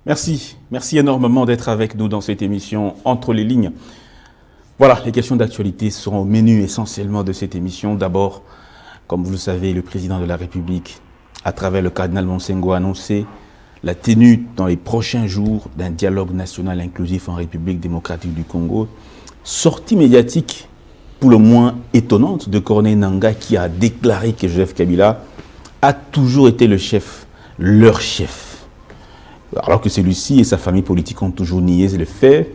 Merci énormément d'être avec nous dans cette émission Entre les lignes. Voilà, les questions d'actualité seront au menu essentiellement de cette émission. D'abord, comme vous le savez, le président de la République, à travers le cardinal Monsengo, a annoncé la tenue dans les prochains jours d'un dialogue national inclusif en République démocratique du Congo. Sortie médiatique pour le moins étonnante de Corneille Nangaa, qui a déclaré que Joseph Kabila a toujours été le chef, leur chef. Alors que celui-ci et sa famille politique ont toujours nié le fait.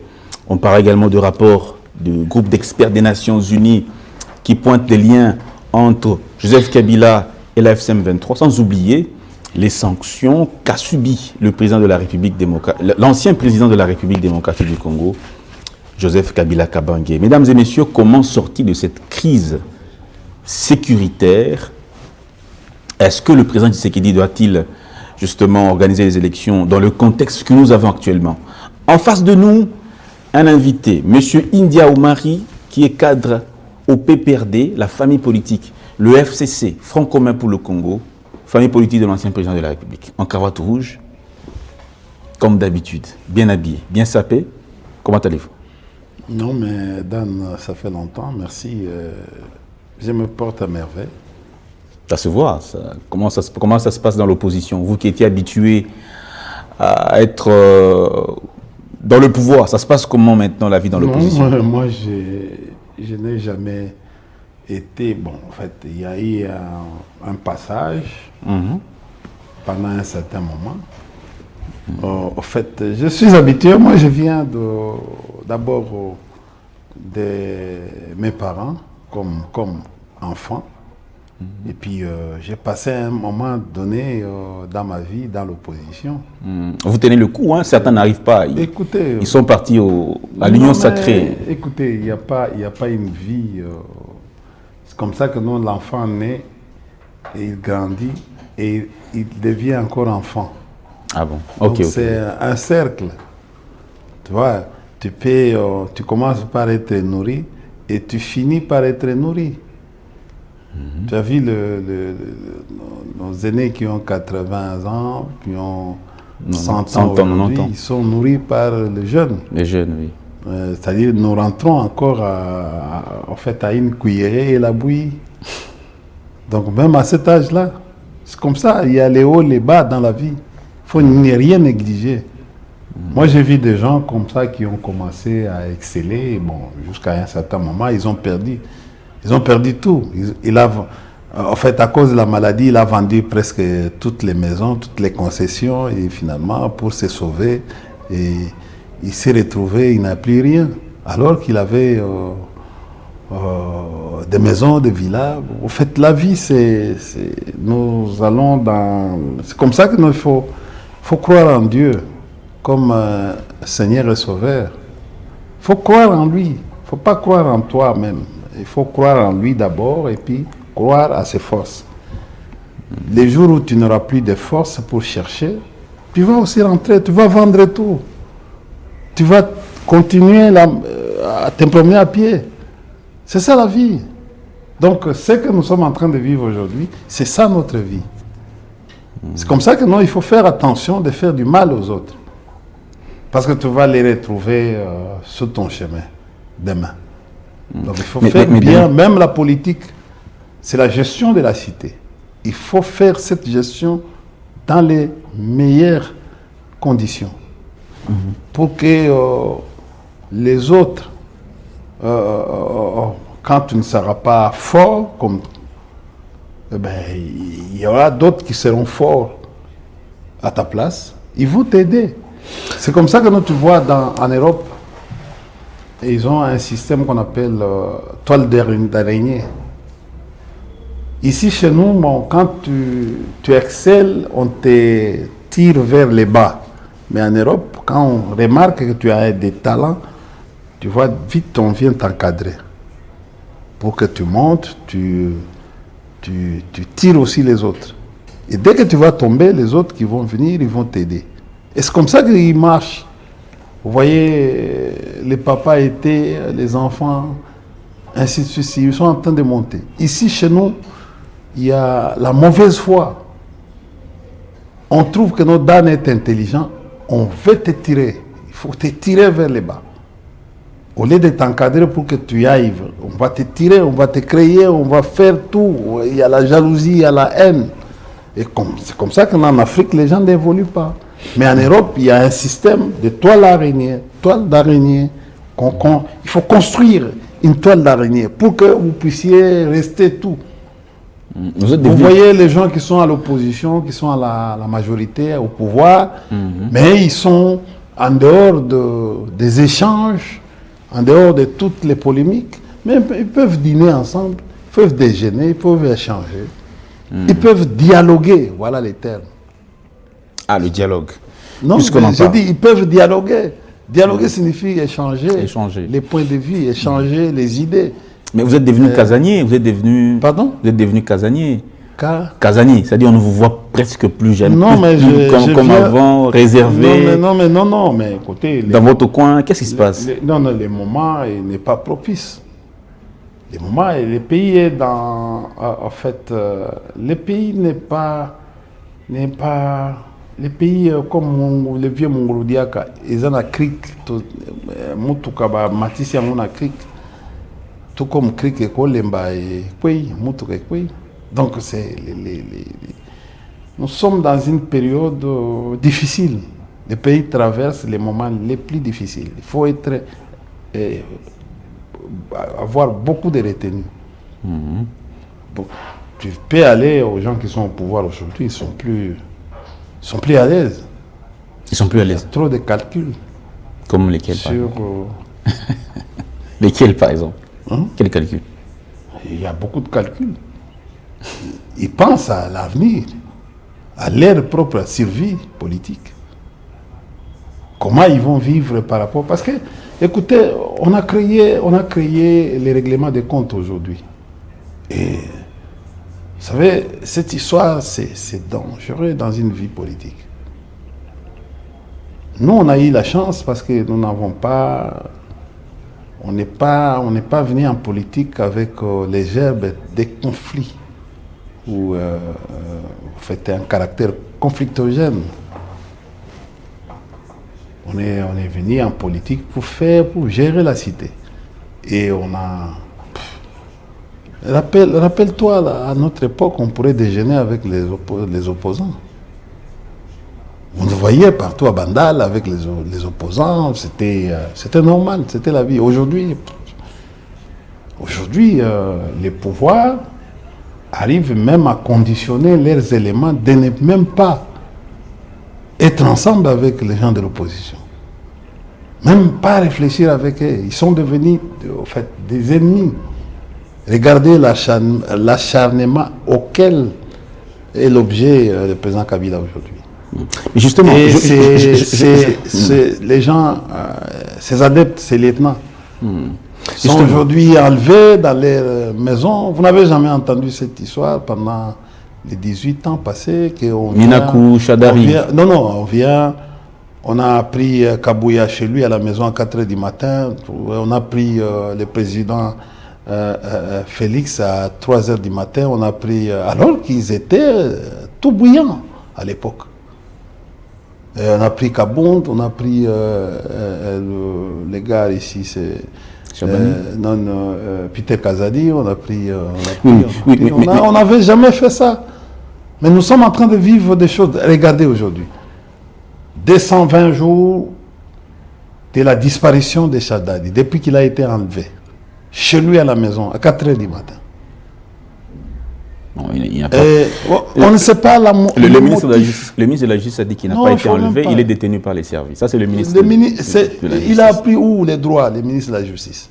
On parle également de rapports du groupe d'experts des Nations Unies qui pointent les liens entre Joseph Kabila et la FCM23, sans oublier les sanctions qu'a subi le président de la République l'ancien président de la République démocratique du Congo, Joseph Kabila Kabange. Mesdames et messieurs, comment sortir de cette crise sécuritaire? Est-ce que le président Tshisekedi doit-il justement organiser les élections dans le contexte que nous avons actuellement? En face de nous, un invité, M. India Oumari, qui est cadre au PPRD, la famille politique, le FCC, Front commun pour le Congo, famille politique de l'ancien président de la République, en cravate rouge, comme d'habitude, bien habillé, bien sapé. Comment allez-vous? Non, mais Dan, ça fait longtemps, merci. Je me porte à merveille. Ça se voit. Comment ça se passe dans l'opposition? Vous qui étiez habitué à être dans le pouvoir, ça se passe comment maintenant la vie dans l'opposition? Moi, je n'ai jamais été... Bon, en fait, il y a eu un passage pendant un certain moment. En fait, je suis habitué. Moi, je viens d'abord de mes parents comme enfant. Et puis, j'ai passé un moment donné dans ma vie dans l'opposition. Vous tenez le coup, hein? Certains n'arrivent pas. Écoutez, ils sont partis à l'union sacrée. Écoutez, il n'y a pas une vie. C'est comme ça que nous, l'enfant naît, et il grandit, et il devient encore enfant. Ah bon? Donc, c'est un cercle. Tu vois, tu commences par être nourri, et tu finis par être nourri. Tu as vu nos aînés qui ont 80 ans, qui ont 100 ans aujourd'hui, ils sont nourris par les jeunes. Les jeunes, oui. C'est-à-dire nous rentrons encore en fait, à une cuillerée et la bouillie. Donc même à cet âge-là, c'est comme ça, il y a les hauts, les bas dans la vie. Il faut rien négliger. Moi j'ai vu des gens comme ça qui ont commencé à exceller, bon, jusqu'à un certain moment, ils ont perdu. Ils ont perdu tout. En fait, à cause de la maladie, il a vendu presque toutes les maisons, toutes les concessions, et finalement, pour se sauver, et il s'est retrouvé, il n'a plus rien. Alors qu'il avait des maisons, des villas. En fait, la vie, nous allons dans... C'est comme ça qu'il faut croire en Dieu, comme Seigneur et Sauveur. Il faut croire en lui. Il ne faut pas croire en toi-même. Il faut croire en lui d'abord et puis croire à ses forces. Les jours où tu n'auras plus de force pour chercher, tu vas aussi rentrer, tu vas vendre tout. Tu vas continuer à te promener à pied. C'est ça la vie. Donc ce que nous sommes en train de vivre aujourd'hui, c'est ça notre vie. C'est comme ça que il faut faire attention de faire du mal aux autres. Parce que tu vas les retrouver sur ton chemin demain. Donc il faut faire bien, même la politique, c'est la gestion de la cité. Il faut faire cette gestion dans les meilleures conditions. Pour que les autres, quand tu ne seras pas fort, il y aura d'autres qui seront forts à ta place. Ils vont t'aider. C'est comme ça que nous, tu vois en Europe, ils ont un système qu'on appelle toile d'araignée. Ici, chez nous, quand tu excelles, on te tire vers les bas. Mais en Europe, quand on remarque que tu as des talents, tu vois, vite, on vient t'encadrer. Pour que tu montes, tu tires aussi les autres. Et dès que tu vas tomber, les autres qui vont venir, ils vont t'aider. Et c'est comme ça qu'ils marchent. Vous voyez, les papas étaient, les enfants, ainsi de suite, ils sont en train de monter. Ici, chez nous, il y a la mauvaise foi. On trouve que notre Dan est intelligent, on veut te tirer. Il faut te tirer vers le bas. Au lieu de t'encadrer pour que tu y ailles, on va te tirer, on va te créer, on va faire tout. Il y a la jalousie, il y a la haine. Et c'est comme ça qu'en Afrique, les gens n'évoluent pas. Mais en Europe, il y a un système de toile d'araignée. Il faut construire une toile d'araignée pour que vous puissiez rester tout. Vous voyez les gens qui sont à l'opposition, qui sont à la majorité, au pouvoir, mais ils sont en dehors des échanges, en dehors de toutes les polémiques, mais ils peuvent dîner ensemble, ils peuvent déjeuner, ils peuvent échanger, ils peuvent dialoguer, voilà les termes. Ah, le dialogue. Non, je dis, ils peuvent dialoguer. Dialoguer signifie échanger les points de vue, échanger les idées. Mais vous êtes devenu casanier, vous êtes devenu... Pardon? Vous êtes devenu casanier. Casanier, c'est-à-dire on ne vous voit presque plus jamais. Non, mais comme avant, réservé. Non, mais écoutez... Dans votre coin, qu'est-ce qui se passe? Non, le moment n'est pas propice. Le pays est dans... En fait, le pays n'est pas... Les pays comme le vieux Mongolodiaka, ils ont un cric, Moutoukaba, Matisse, on a cric. Tout comme cric et Kolemba et Kwei, Moutouka et Kwei. Donc, nous sommes dans une période difficile. Le pays traverse les moments les plus difficiles. Il faut avoir beaucoup de retenue. Bon, tu peux aller aux gens qui sont au pouvoir aujourd'hui, ils sont plus à l'aise. Ils sont plus à l'aise. Il y a trop de calculs. Comme lesquels Lesquels, par exemple? Quels calculs? Il y a beaucoup de calculs. Ils pensent à l'avenir, à leur propre survie politique. Comment ils vont vivre par rapport... Parce que, écoutez, on a créé les règlements des comptes aujourd'hui. Et, vous savez, cette histoire, c'est dangereux dans une vie politique. Nous, on a eu la chance parce que nous n'avons pas... On n'est pas venu en politique avec les gerbes des conflits ou fait un caractère conflictogène. On est venu en politique pour gérer la cité. Et on a... Rappelle-toi, à notre époque, on pourrait déjeuner avec les opposants. On nous voyait partout à Bandal avec les opposants, c'était normal, c'était la vie. Aujourd'hui, les pouvoirs arrivent même à conditionner leurs éléments de ne même pas être ensemble avec les gens de l'opposition. Même pas réfléchir avec eux. Ils sont devenus, en fait, des ennemis. Regardez l'acharnement auquel est l'objet du président Kabila aujourd'hui. Mais justement, les gens, ces adeptes, ces lieutenants, sont aujourd'hui enlevés dans les maisons. Vous n'avez jamais entendu cette histoire pendant les 18 ans passés Minakou, Chadari. On a appris Kabouya chez lui à la maison à 4 h du matin. On a pris le président Félix à 3 h du matin. On a pris, alors qu'ils étaient tout bouillants à l'époque. On a pris Kabound, on a pris les gars ici, c'est Peter Kazadi, on n'avait jamais fait ça. Mais nous sommes en train de vivre des choses. Regardez aujourd'hui. 220 jours de la disparition de Chadadi, depuis qu'il a été enlevé, chez lui à la maison, à 4 h du matin. Non, il n'y a pas... on ne sait pas le ministre de la Justice a dit qu'il n'a pas été enlevé, il est détenu par les services. Ça, c'est le ministre de la Justice. Il a pris où les droits, le ministre de la Justice?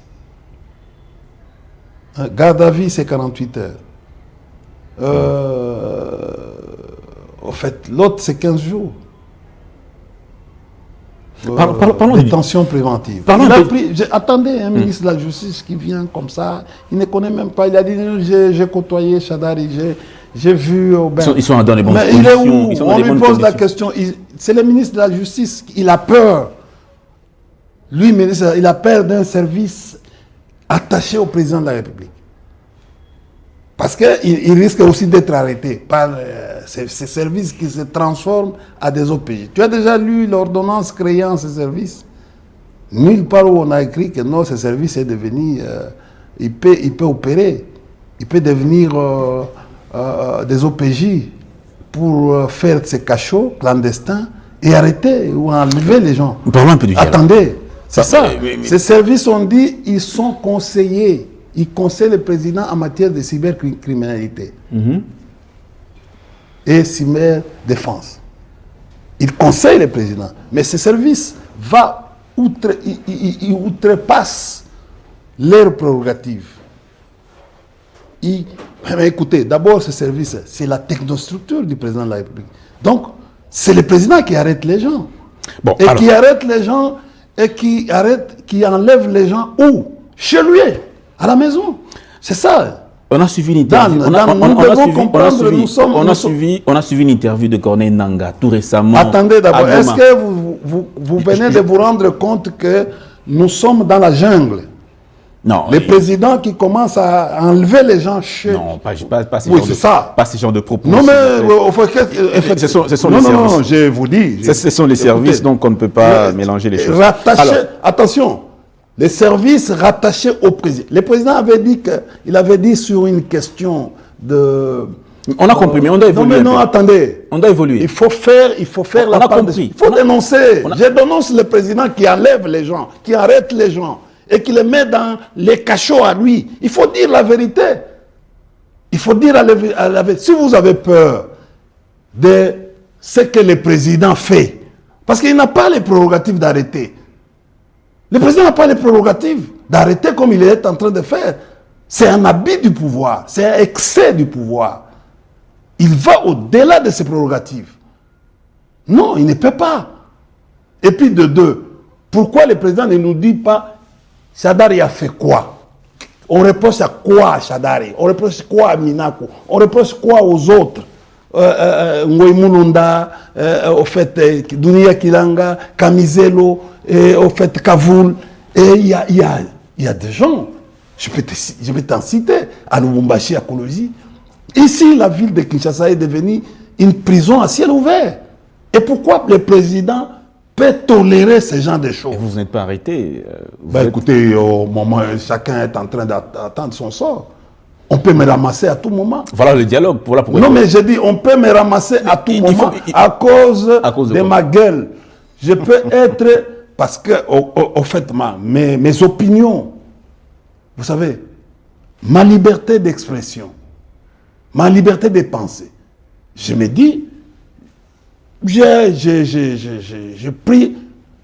Garde à vue, c'est 48 heures. En fait, l'autre, c'est 15 jours. Parlons de détention préventive. Attendez, un ministre de la Justice qui vient comme ça, il ne connaît même pas. Il a dit, j'ai côtoyé Chadari, j'ai vu... Ils sont dans les bonnes conditions. Mais il est où? On lui pose la question. C'est le ministre de la Justice, il a peur. Lui, ministre, il a peur d'un service attaché au président de la République. Parce qu'il risque aussi d'être arrêté par ces services qui se transforment à des OPJ. Tu as déjà lu l'ordonnance créant ces services? Nulle part où on a écrit que non, ce service est devenu... il peut opérer. Il peut devenir des OPJ pour faire ces cachots clandestins et arrêter ou enlever les gens. Parlons un peu du dialogue. Attendez, c'est ça. Mais... Ces services, on dit, ils sont conseillers. Ils conseillent le président en matière de cybercriminalité et cyberdéfense. Ils conseillent le président. Mais ces services ils outrepassent leurs prérogatives. Mais écoutez, d'abord, ce service, c'est la technostructure du président de la République. Donc, c'est le président qui arrête les gens. Bon, et qui arrête les gens et qui enlève les gens où? Chez lui, à la maison. C'est ça. On a suivi une interview. On a suivi une interview de Corneille Nangaa tout récemment. Attendez d'abord, est-ce que vous venez de vous rendre compte que nous sommes dans la jungle? Non. Les présidents qui commencent à enlever les gens chez... Non, pas ce oui, genre c'est de, ça. pas ce genre de propos. Non, mais ce sont les services. Non, je vous dis. Ce sont les services, donc on ne peut pas mélanger les choses. Attention, les services rattachés au président. Le président avait dit sur une question de... On a compris, mais on doit évoluer. Non, attendez. On doit évoluer. Il faut faire la part compris. Il faut dénoncer. Je dénonce le président qui enlève les gens, qui arrête les gens et qui les met dans les cachots à lui. Il faut dire la vérité. Il faut dire la vérité. Si vous avez peur de ce que le président fait, parce qu'il n'a pas les prérogatives d'arrêter. Le président n'a pas les prérogatives d'arrêter comme il est en train de faire. C'est un abus du pouvoir, c'est un excès du pouvoir. Il va au-delà de ses prérogatives. Non, il ne peut pas. Et puis de deux, pourquoi le président ne nous dit pas Shadari a fait quoi? On reproche à quoi à Shadari? On reproche quoi à Minako? On reproche quoi aux autres? Ngoy Mulunda, au fait Dunia Kilanga, Kamizelo, au fait Kavoul. Et il y a des gens, je peux t'en citer, à Lubumbashi, à Kolosi. Ici, la ville de Kinshasa est devenue une prison à ciel ouvert. Et pourquoi le président peut tolérer ce genre de choses? Et vous n'êtes pas arrêté. Écoutez, au moment où chacun est en train d'attendre son sort, on peut me ramasser à tout moment. Voilà le dialogue. Voilà pourquoi. Non, mais je dis, on peut me ramasser à tout moment à cause de ma gueule. Je peux être... Parce que, au fait, mes opinions, vous savez, ma liberté d'expression, ma liberté de penser, je me dis, je prie,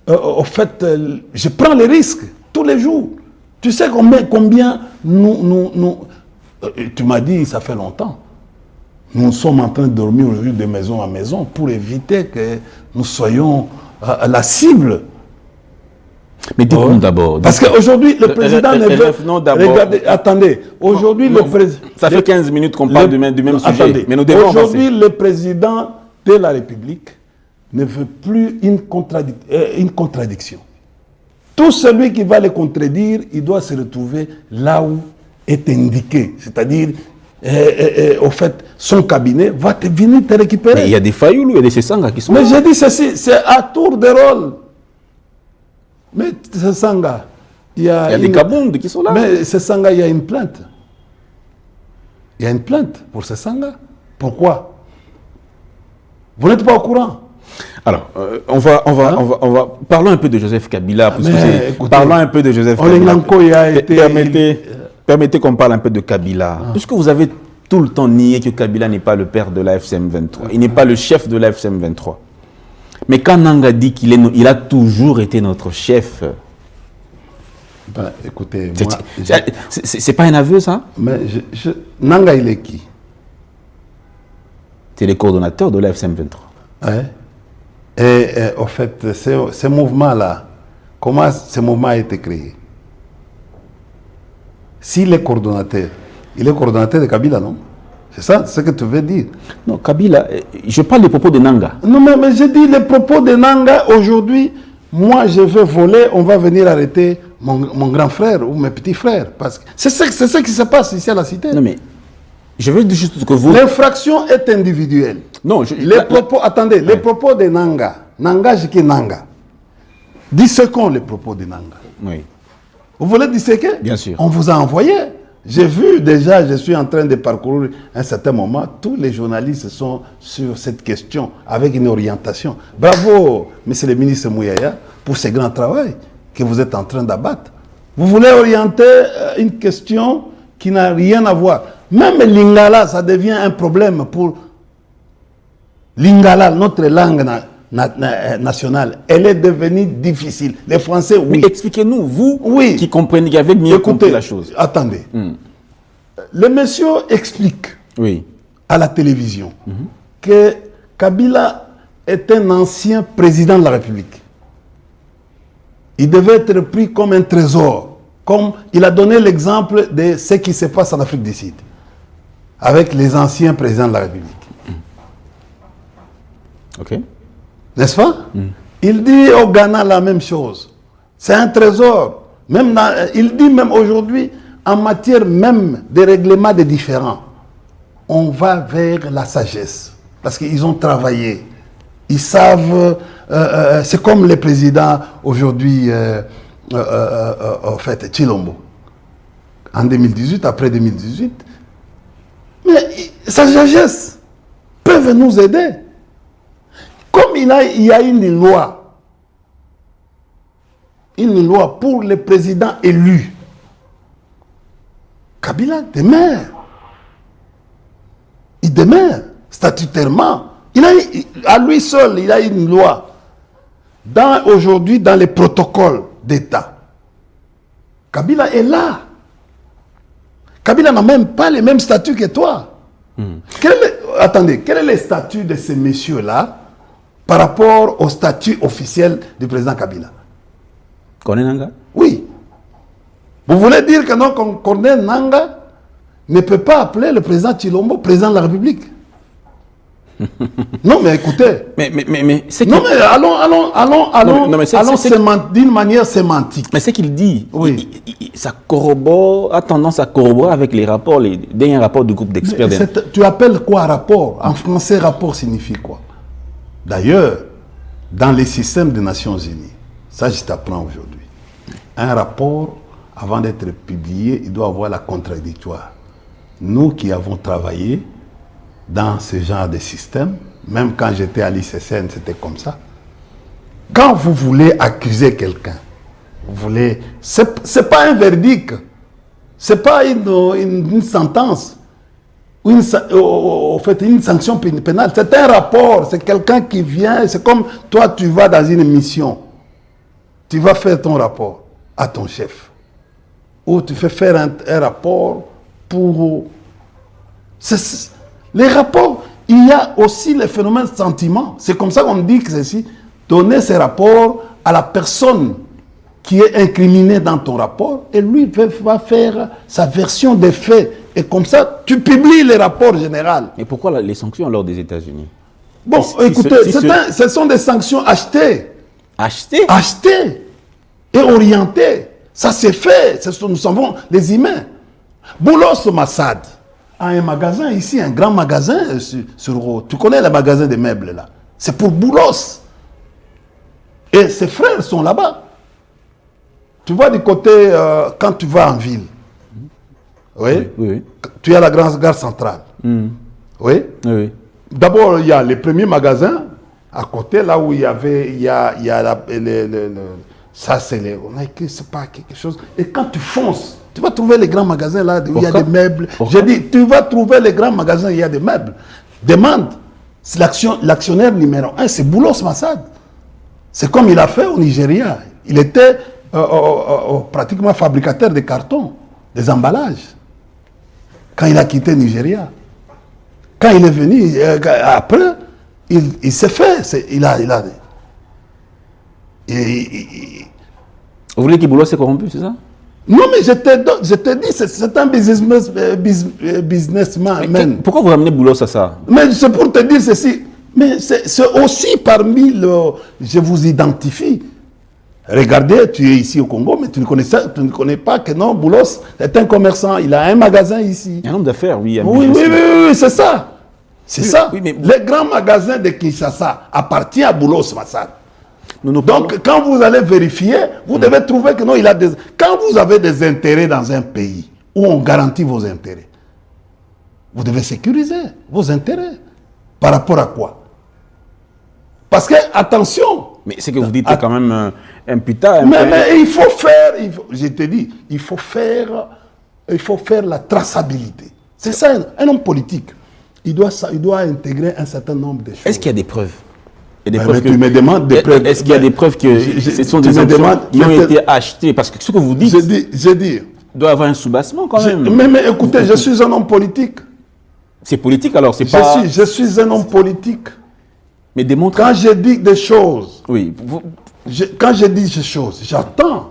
au fait, je prends les risques tous les jours. Tu sais combien tu m'as dit, ça fait longtemps, nous sommes en train de dormir aujourd'hui de maison à maison pour éviter que nous soyons la cible. Mais dites-nous d'abord. Parce qu'aujourd'hui, le président ne veut... Regardez, attendez. Aujourd'hui, le président... Ça fait 15 minutes qu'on parle du même sujet. Attendez. Mais nous devons aujourd'hui, le président de la République ne veut plus une contradiction. Tout celui qui va le contredire, il doit se retrouver là où est indiqué. C'est-à-dire, au fait, son cabinet va venir te récupérer. Mais il y a des Fayoulou et des Sessanga qui sont là. Mais j'ai dit ceci, c'est à tour de rôle. Mais Sessanga, il y a des Kabound qui sont là. Mais Sessanga, il y a une plainte. Il y a une plainte pour Sessanga. Pourquoi? Vous n'êtes pas au courant? Alors, parlons un peu de Joseph Kabila. Parlons un peu de Joseph Kabila. Permettez qu'on parle un peu de Kabila. Puisque vous avez tout le temps nié que Kabila n'est pas le père de la FCM 23. Il n'est pas le chef de la FCM 23. Mais quand Nangaa dit qu'il a toujours été notre chef... écoutez, c'est pas un aveu, ça? Mais Nangaa, il est qui? C'est le coordonnateur de la FCM 23. Ouais. Et au fait, ce mouvement-là, comment ce mouvement a été créé? S'il est coordonnateur, il est coordonnateur de Kabila, non? C'est ça, ce que tu veux dire? Non, Kabila, je parle des propos de Nangaa. Non, mais je dis les propos de Nangaa aujourd'hui, moi je veux voler, on va venir arrêter mon grand frère ou mes petits frères. Parce que c'est ce qui se passe ici à la cité. Non, mais Je veux juste que vous... L'infraction est individuelle. Non, les propos, attendez, les propos de Nanga, Nanga Jiki Nanga, disséquons les propos de Nanga. Oui. Vous voulez disséquer? Bien sûr. On vous a envoyé. J'ai vu déjà, je suis en train de parcourir un certain moment, tous les journalistes sont sur cette question avec une orientation. Bravo, monsieur le ministre Mouyaya, pour ce grand travail que vous êtes en train d'abattre. Vous voulez orienter une question qui n'a rien à voir. Même l'Ingala, ça devient un problème pour l'Ingala, notre langue nationale. Elle est devenue difficile. Les Français, oui. Mais expliquez-nous, vous oui. qui comprenez, qui avez mieux compris la chose. Attendez. Le monsieur explique oui. à la télévision que Kabila est un ancien président de la République. Il devait être pris comme un trésor. Comme il a donné l'exemple de ce qui se passe en Afrique du Sud avec les anciens présidents de la République. Ok. N'est-ce pas? Il dit au Ghana la même chose. C'est un trésor. Même il dit même aujourd'hui, en matière même de règlement des différends, on va vers la sagesse. Parce qu'ils ont travaillé. Ils savent... c'est comme les présidents aujourd'hui, en fait, Chilombo. En 2018, après 2018. Mais sa sagesse peuvent nous aider. Comme il y a une loi pour les présidents élus, Kabila demeure. Il demeure statutairement. À lui seul, il a une loi. Aujourd'hui, dans les protocoles d'État, Kabila est là. Kabila n'a même pas les mêmes statuts que toi. Attendez, quel est le statut de ces messieurs-là par rapport au statut officiel du président Kabila? Corneille Nanga? Oui. Vous voulez dire que non, Corneille Nanga ne peut pas appeler le président Chilombo président de la République? Non, mais écoutez. Mais c'est non, mais allons d'une manière sémantique. Mais c'est qu'il dit, oui. Ça corrobore, a tendance à corroborer avec les rapports, les derniers rapports du groupe d'experts. Tu appelles quoi rapport? En français, rapport signifie quoi? D'ailleurs, dans les systèmes des Nations Unies, ça je t'apprends aujourd'hui, un rapport, avant d'être publié, il doit avoir la contradictoire. Nous qui avons travaillé dans ce genre de système, même quand j'étais à l'ICCN, c'était comme ça. Quand vous voulez accuser quelqu'un, vous voulez... C'est pas un verdict, c'est pas une sentence, en fait, une sanction pénale. C'est un rapport, c'est quelqu'un qui vient, c'est comme toi, tu vas dans une mission, tu vas faire ton rapport à ton chef, ou tu fais faire un rapport pour... Les rapports, il y a aussi le phénomène de sentiment. C'est comme ça qu'on dit que ceci, donner ces rapports à la personne qui est incriminée dans ton rapport, et lui va faire sa version des faits. Et comme ça, tu publies les rapports généraux. Mais pourquoi les sanctions alors des États-Unis? Bon, écoutez, ce sont des sanctions achetées. Achetées? Achetées et orientées. Ça s'est fait. Nous savons les humains. Boulos Massad a un magasin ici, un grand magasin sur tu connais le magasin des meubles là. C'est pour Boulos. Et ses frères sont là-bas. Tu vois du côté, quand tu vas en ville, oui. Tu as la grande gare centrale. Oui. D'abord, il y a les premiers magasins à côté, là où il y avait, ça c'est pas quelque chose. Et quand tu fonces, tu vas trouver les grands magasins là où il y a des meubles. J'ai dit, tu vas trouver les grands magasins où il y a des meubles. Demande. L'actionnaire numéro 1, c'est Boulos Massad. C'est comme il a fait au Nigeria. Il était pratiquement fabricateur de cartons, des emballages. Quand il a quitté le Nigeria. Quand il est venu, après, il s'est fait. Vous voulez que Boulos s'est corrompu, c'est ça? Non, mais je te dis, c'est un businessman. Pourquoi vous ramenez Boulos à ça? Mais c'est pour te dire ceci. Mais c'est aussi parmi je vous identifie. Regardez, tu es ici au Congo, mais tu ne connais pas que non, Boulos est un commerçant, il a un magasin ici. Un homme d'affaires, oui. Oui, c'est ça. C'est ça. Oui, mais... Les grands magasins de Kinshasa appartiennent à Boulos Massad. Donc, quand vous allez vérifier, vous devez trouver que non, il a des... Quand vous avez des intérêts dans un pays où on garantit vos intérêts, vous devez sécuriser vos intérêts. Par rapport à quoi? Parce que, attention... Mais c'est que vous dites quand même imputa. Mais il faut faire, je te dis, il faut faire la traçabilité. C'est ça, un homme politique. Il doit intégrer un certain nombre de choses. Est-ce qu'il y a des preuves? Tu me demandes des preuves. Est-ce qu'il y a des preuves que ce sont des actions qui ont été achetées? Parce que ce que vous dites, il doit y avoir un soubassement quand même. Mais écoutez, je suis un homme politique. C'est politique alors, c'est pas... Je suis un homme politique. Mais démontrez... Quand je dis des choses, oui, quand je dis des choses, j'attends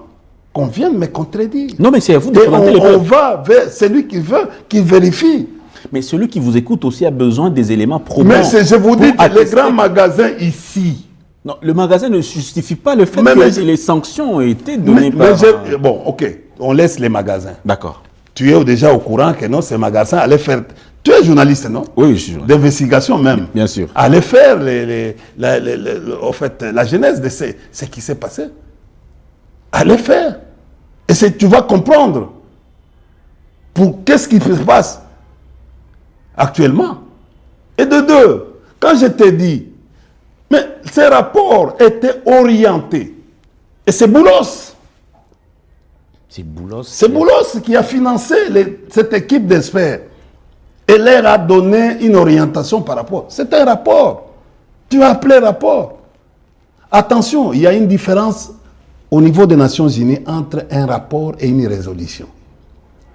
qu'on vienne me contredire. Non, mais c'est à vous de présenter les preuves. On va vers celui qui veut, qui vérifie. Mais celui qui vous écoute aussi a besoin des éléments probants. Mais je vous dis que les grands magasins ici... Non, le magasin ne justifie pas le fait que les sanctions ont été données par... Bon, ok, on laisse les magasins. D'accord. Tu es déjà au courant que non, ces magasins allaient faire... Tu es journaliste, non? Oui, je suis journaliste. D'investigation même. Bien sûr. Allaient faire en fait, la genèse de ce qui s'est passé. Allez faire. Et tu vas comprendre pour qu'est-ce qui se passe actuellement. Et de deux, quand je t'ai dit, mais ces rapports étaient orientés. Et c'est Boulos. C'est Boulos. C'est Boulos qui a financé cette équipe d'experts. Et leur a donné une orientation par rapport. C'est un rapport. Tu as appelé rapport. Attention, il y a une différence au niveau des Nations Unies entre un rapport et une résolution.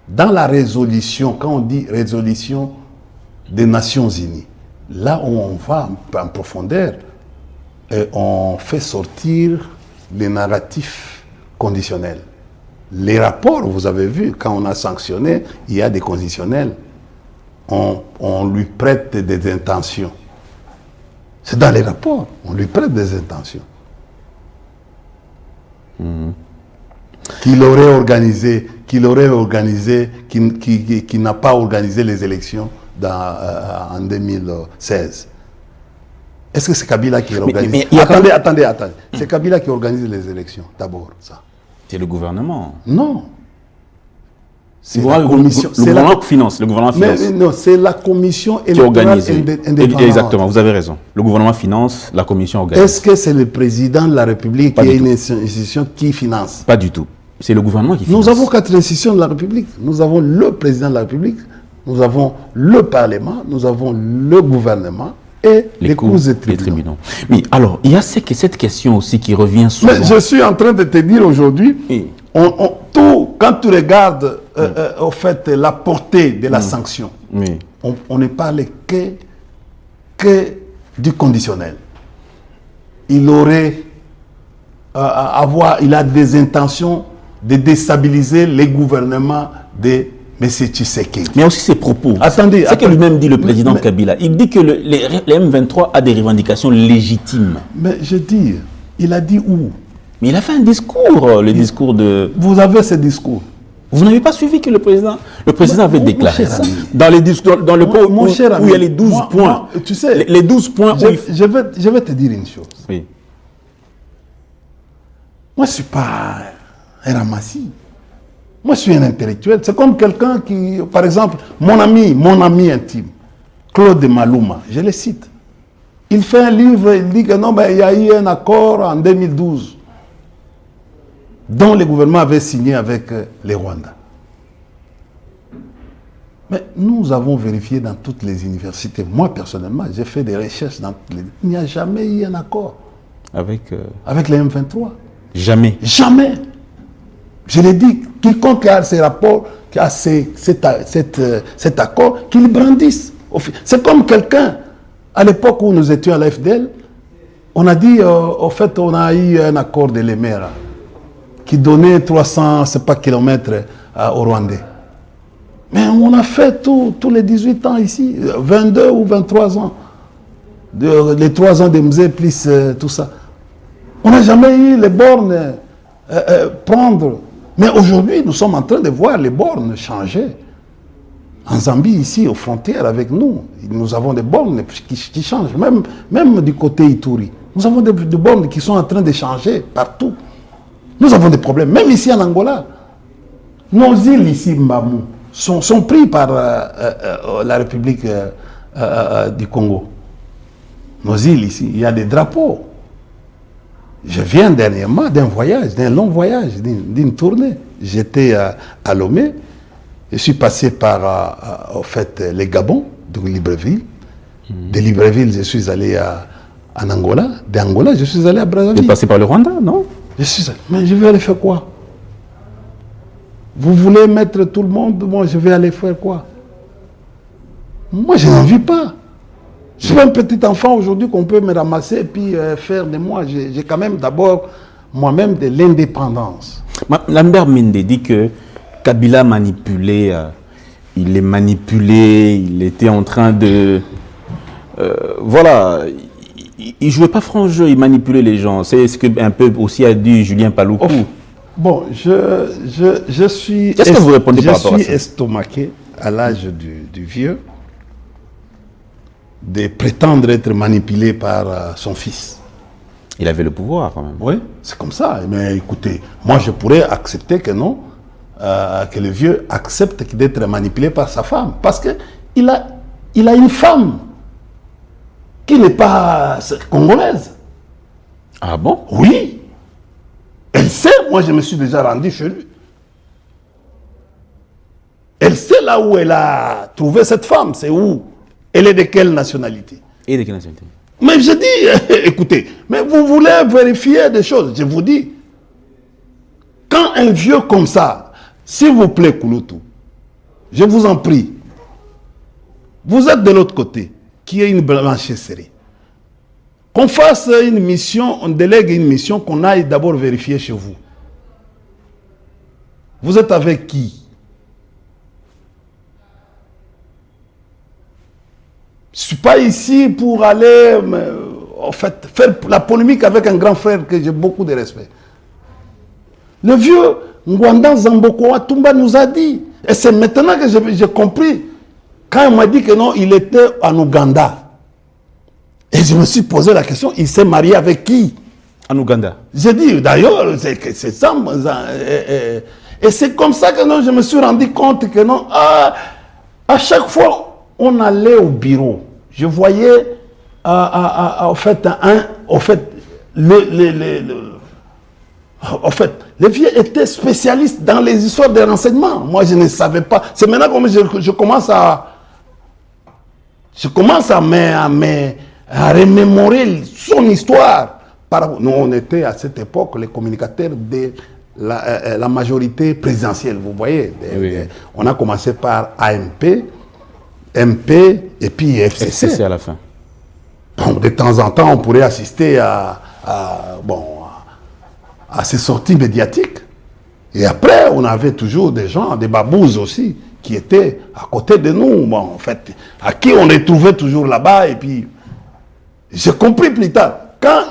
Dans la résolution, quand on dit résolution des Nations Unies, là où on va en profondeur, on fait sortir les narratifs conditionnels. Les rapports, vous avez vu, quand on a sanctionné, il y a des conditionnels. On lui prête des intentions. C'est dans les rapports, on lui prête des intentions. Qu'il aurait organisé, qui n'a pas organisé les élections en 2016. Est-ce que c'est Kabila qui organise? Attendez. C'est Kabila qui organise les élections, d'abord, ça. C'est le gouvernement. Non. C'est la commission. Le gouvernement finance. Mais non, c'est la commission électorale indépendante. Exactement, vous avez raison. Le gouvernement finance, la commission organise. Est-ce que c'est le président de la République qui est une institution qui finance? Pas du tout. C'est le gouvernement qui finance. Nous avons 4 institutions de la République. Nous avons le président de la République, nous avons le Parlement, nous avons le gouvernement et les cours et tribunaux. Mais alors, il y a cette question aussi qui revient souvent. Mais je suis en train de te dire aujourd'hui, quand tu regardes au fait la portée de la sanction, on ne parle que du conditionnel. Il a des intentions de déstabiliser les gouvernements de M. Tshisekedi. Mais aussi ses propos. Attendez. C'est ce que lui-même dit le président Kabila. Il dit que les M23 a des revendications légitimes. Mais je dis, il a dit où? Mais il a fait un discours, le discours de... Vous avez ce discours. Vous n'avez pas suivi que le président avait déclaré ça dans les discours, dans le point où il y a les 12 points. Tu sais, les 12 points je vais te dire une chose. Oui. Moi, je ne suis pas un ramassis. Moi, je suis un intellectuel. C'est comme quelqu'un qui, par exemple, mon ami intime, Claude Malouma, je le cite. Il fait un livre, il dit que non, il y a eu un accord en 2012 dont le gouvernement avait signé avec les Rwandais. Mais nous avons vérifié dans toutes les universités. Moi, personnellement, j'ai fait des recherches dans toutes les... Il n'y a jamais eu un accord avec les M23. Jamais. Jamais. Je l'ai dit, quiconque a ces rapports, qui a cet accord, qu'il brandisse. C'est comme quelqu'un, à l'époque où nous étions à l'AFDL, on a dit, au fait, on a eu un accord de l'Emera qui donnait 300, c'est pas kilomètres au Rwandais. Mais on a fait tous les 18 ans ici, 22 ou 23 ans. Les 3 ans de Mzé plus tout ça. On n'a jamais eu les bornes prendre. Mais aujourd'hui, nous sommes en train de voir les bornes changer. En Zambie, ici, aux frontières avec nous, nous avons des bornes qui changent, même du côté Ituri. Nous avons des bornes qui sont en train de changer partout. Nous avons des problèmes, même ici en Angola. Nos îles ici, Mbamou, sont prises par la République du Congo. Nos îles ici, il y a des drapeaux. Je viens dernièrement d'un voyage, d'un long voyage, d'une tournée. J'étais à Lomé. Je suis passé par, en fait, les Gabon, donc Libreville. De Libreville, je suis allé en Angola. D'Angola, je suis allé à Brazzaville. Vous êtes passé par le Rwanda, non? Mais je vais aller faire quoi? Vous voulez mettre tout le monde, moi je vais aller faire quoi? Moi je n'en vis pas. Je suis un petit enfant aujourd'hui qu'on peut me ramasser et puis faire de moi. J'ai quand même d'abord moi-même de l'indépendance. Lambert Mende dit que Kabila manipulait, il est manipulé, il était en train de... voilà, il ne jouait pas franc jeu, il manipulait les gens. C'est ce que un peu aussi a dit Julien Paluku. Bon, je suis... Qu'est-ce que vous répondez par rapport à ça? Je suis estomaqué à l'âge du vieux de prétendre être manipulé par son fils. Il avait le pouvoir quand même. Oui, c'est comme ça. Mais écoutez, moi je pourrais accepter que non, que le vieux accepte d'être manipulé par sa femme. Parce qu'il a une femme qui n'est pas congolaise. Ah bon? Oui. Elle sait, moi je me suis déjà rendu chez lui. Elle sait là où elle a trouvé cette femme, c'est où? Elle est de quelle nationalité? Et de quelle nationalité? Mais je dis, écoutez, mais vous voulez vérifier des choses, je vous dis. Quand un vieux comme ça, s'il vous plaît, Kouloutou, je vous en prie, vous êtes de l'autre côté, qui est une blanchisserie. Qu'on fasse une mission, on délègue une mission, qu'on aille d'abord vérifier chez vous. Vous êtes avec qui? Je ne suis pas ici pour aller en fait, faire la polémique avec un grand frère que j'ai beaucoup de respect. Le vieux Ngwanda Zamboko Atumba nous a dit, et c'est maintenant que j'ai compris, quand il m'a dit que non, il était en Ouganda. Et je me suis posé la question, il s'est marié avec qui? En Ouganda. J'ai dit, d'ailleurs, c'est ça. Et c'est comme ça que non, je me suis rendu compte que non, à chaque fois, on allait au bureau. Je voyais, en fait, les vieux étaient spécialistes dans les histoires des renseignements. Moi, je ne savais pas. C'est maintenant que je commence à remémorer son histoire. Nous, on était à cette époque les communicateurs de la majorité présidentielle, vous voyez. On a commencé par AMP, MP et puis FCC. FCC à la fin. Donc, de temps en temps, on pourrait assister à ces sorties médiatiques. Et après, on avait toujours des gens, des babous aussi, qui étaient à côté de nous, bon, en fait, à qui on les trouvait toujours là-bas. Et puis, j'ai compris plus tard. Quand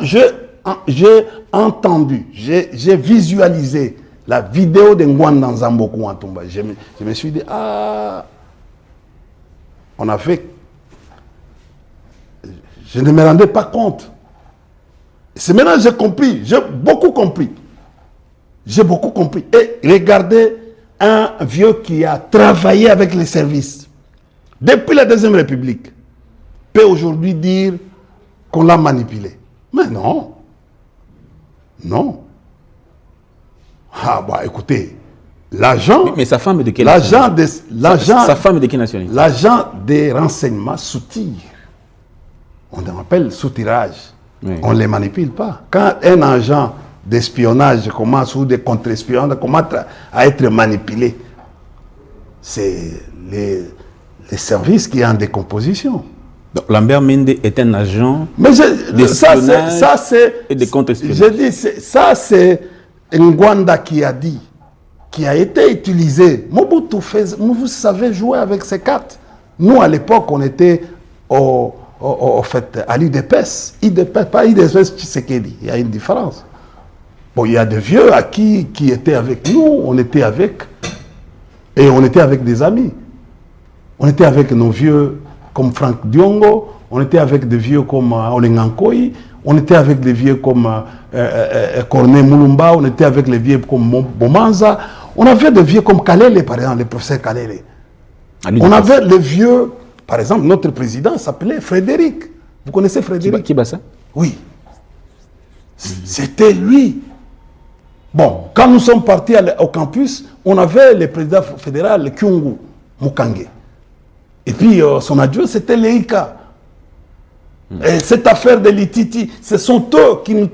j'ai entendu, j'ai visualisé la vidéo de Ngwanda Zamboko Atumba, je me suis dit, on a fait... Je ne me rendais pas compte. C'est maintenant que j'ai compris, j'ai beaucoup compris. J'ai beaucoup compris. Et regardez un vieux qui a travaillé avec les services depuis la Deuxième République peut aujourd'hui dire qu'on l'a manipulé. Mais non. Non. Ah bah écoutez, l'agent... Mais sa femme est de quelle nationalité? Sa femme est de quelle nationalité? L'agent des renseignements soutire. On appelle soutirage. Oui. On ne les manipule pas. Quand un agent d'espionnage commence ou de contre-espionnage commence à être manipulé, c'est les services qui sont en décomposition. Donc, Lambert Mende est un agent d'espionnage et de contre-espionnage. Je dis, ça c'est Ngwanda qui a dit, qui a été utilisé. Mobutu, vous savez jouer avec ces cartes. Nous, à l'époque, on était au fait, à l'IDPS. IDPS, pas IDPS Tshisekedi. Il y a une différence. Bon, il y a des vieux à qui étaient avec nous, on était avec, et on était avec des amis. On était avec nos vieux comme Franck Diongo, on était avec des vieux comme Olengankoi, on était avec des vieux comme Corné Moulumba, on était avec les vieux comme Bomanza, on avait des vieux comme Kalele, par exemple, le professeur Kalele. On avait les vieux, par exemple, notre président s'appelait Frédéric. Vous connaissez Frédéric? Kibasa? Oui. C'était lui. Bon, quand nous sommes partis au campus, on avait le président fédéral, Kyungu Mukange. Et puis, son adjoint, c'était Leïka. Et cette affaire de Lititi, ce sont eux qui nous...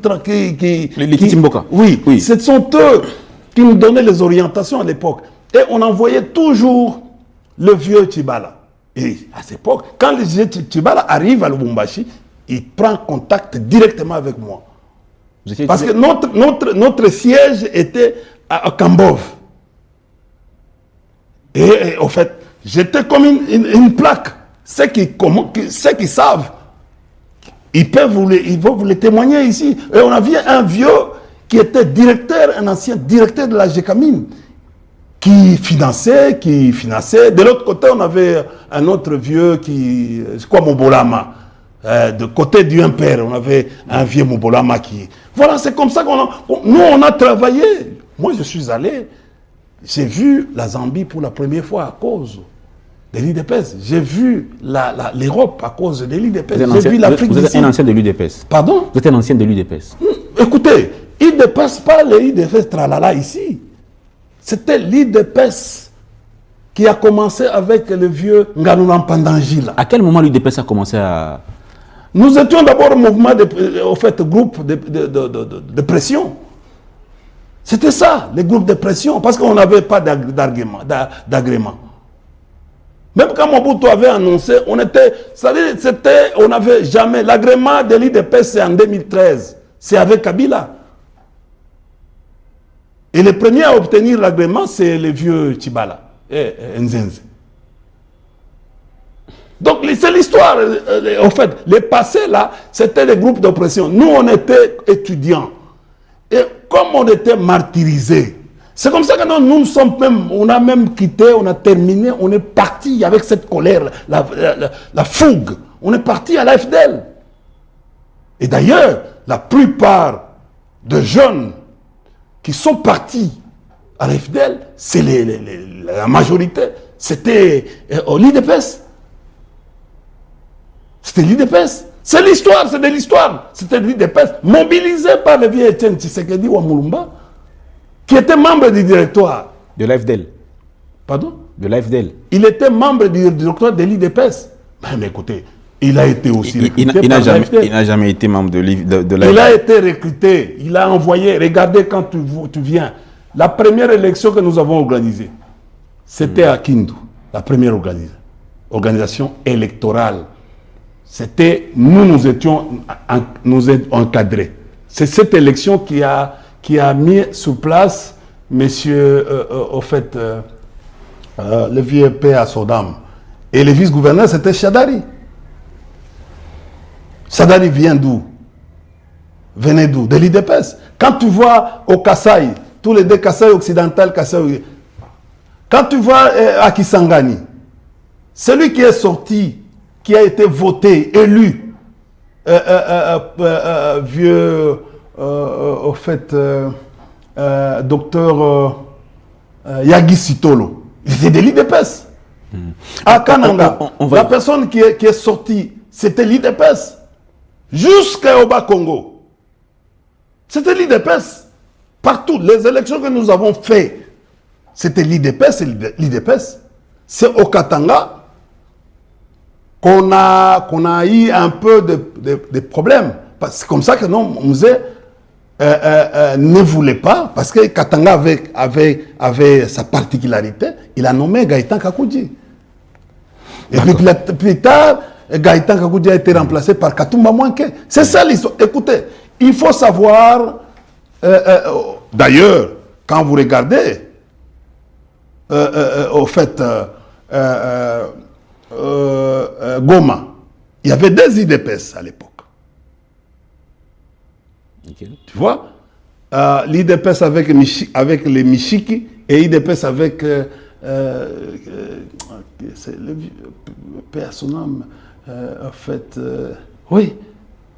Lititi Mboka. Oui, oui, ce sont eux qui nous donnaient les orientations à l'époque. Et on envoyait toujours le vieux Tchibala. Et à cette époque, quand le vieux Tchibala arrive à Lubumbashi, il prend contact directement avec moi. Parce que notre siège était à Kambov. Et au fait, j'étais comme une plaque. Ceux qui savent, ils vont vous le témoigner ici. Et on avait un vieux qui était directeur, un ancien directeur de la GECAMIN, qui finançait. De l'autre côté, on avait un autre vieux qui, c'est quoi, Mobolama. De côté du père, on avait un vieux Mobolama qui... Voilà, c'est comme ça on a travaillé. Moi, je suis allé, j'ai vu la Zambie pour la première fois à cause de l'UDPS. J'ai vu l'Europe à cause de l'UDPS. J'ai vu l'Afrique. Vous êtes un ancien de l'UDPS. Pardon? Vous êtes un ancien de l'UDPS. Écoutez, il ne dépasse pas l'UDPS tralala ici. C'était l'UDPS qui a commencé avec le vieux Nganounan Pandangila. À quel moment l'UDPS a commencé à... Nous étions d'abord au mouvement, au fait, groupe de pression. C'était ça, les groupes de pression, parce qu'on n'avait pas d'agrément. Même quand Mobutu avait annoncé, on n'avait jamais... L'agrément de l'IDPS, c'est en 2013. C'est avec Kabila. Et le premier à obtenir l'agrément, c'est le vieux Tchibala et Nzenze. Donc, c'est l'histoire. En fait, le passé, là, c'était les groupes d'oppression. Nous, on était étudiants. Et comme on était martyrisés, c'est comme ça que on a même quitté, on a terminé, on est parti avec cette colère, la fougue. On est parti à la FDL. Et d'ailleurs, la plupart de jeunes qui sont partis à la FDL, c'est la majorité, c'était l'IDPS. C'était l'IDPS. C'est l'histoire, c'est de l'histoire. C'était l'IDPS, mobilisé par le vieux Etienne Tshisekedi Wamulumba, qui était membre du directoire. De l'AFDL. Pardon? De l'AFDL. Il était membre du directoire de l'IDPS. Mais écoutez, il a été aussi recruté il n'a jamais été membre de l'AFDL. Il a été recruté, il a envoyé. Regardez quand tu viens. La première élection que nous avons organisée, c'était à Kindu, la première organisation électorale. C'était, nous étions encadrés. C'est cette élection qui a mis sur place monsieur, au fait, le vieux père à Sodam. Et le vice-gouverneur, c'était Chadari. Chadari vient d'où? Venait d'où? De l'IDPS. Quand tu vois au Kasaï, tous les deux Kasaï occidental, Kasaï... Quand tu vois à Kisangani, celui qui est sorti, qui a été voté, élu, vieux, au fait, docteur Yagi Sitolo, il était de l'IDPS. À Kananga, la personne qui est sortie, c'était l'IDPS. Jusqu'au Bas-Congo. C'était l'IDPS. Partout, les élections que nous avons faites, c'était l'IDPS et l'IDPS. C'est au Katanga qu'on a eu un peu de problèmes. C'est comme ça que Mzee ne voulait pas, parce que Katanga avait sa particularité, il a nommé Gaëtan Kakoudji. Et puis plus tard, Gaëtan Kakoudji a été remplacé par Katumba Mwanke. C'est ça l'histoire. Écoutez, il faut savoir, d'ailleurs, quand vous regardez, au fait, Goma, il y avait des IDPS à l'époque. Okay. Tu vois? l'IDPS avec les Michiki et l'IDPS avec c'est le père son âme, en fait, oui.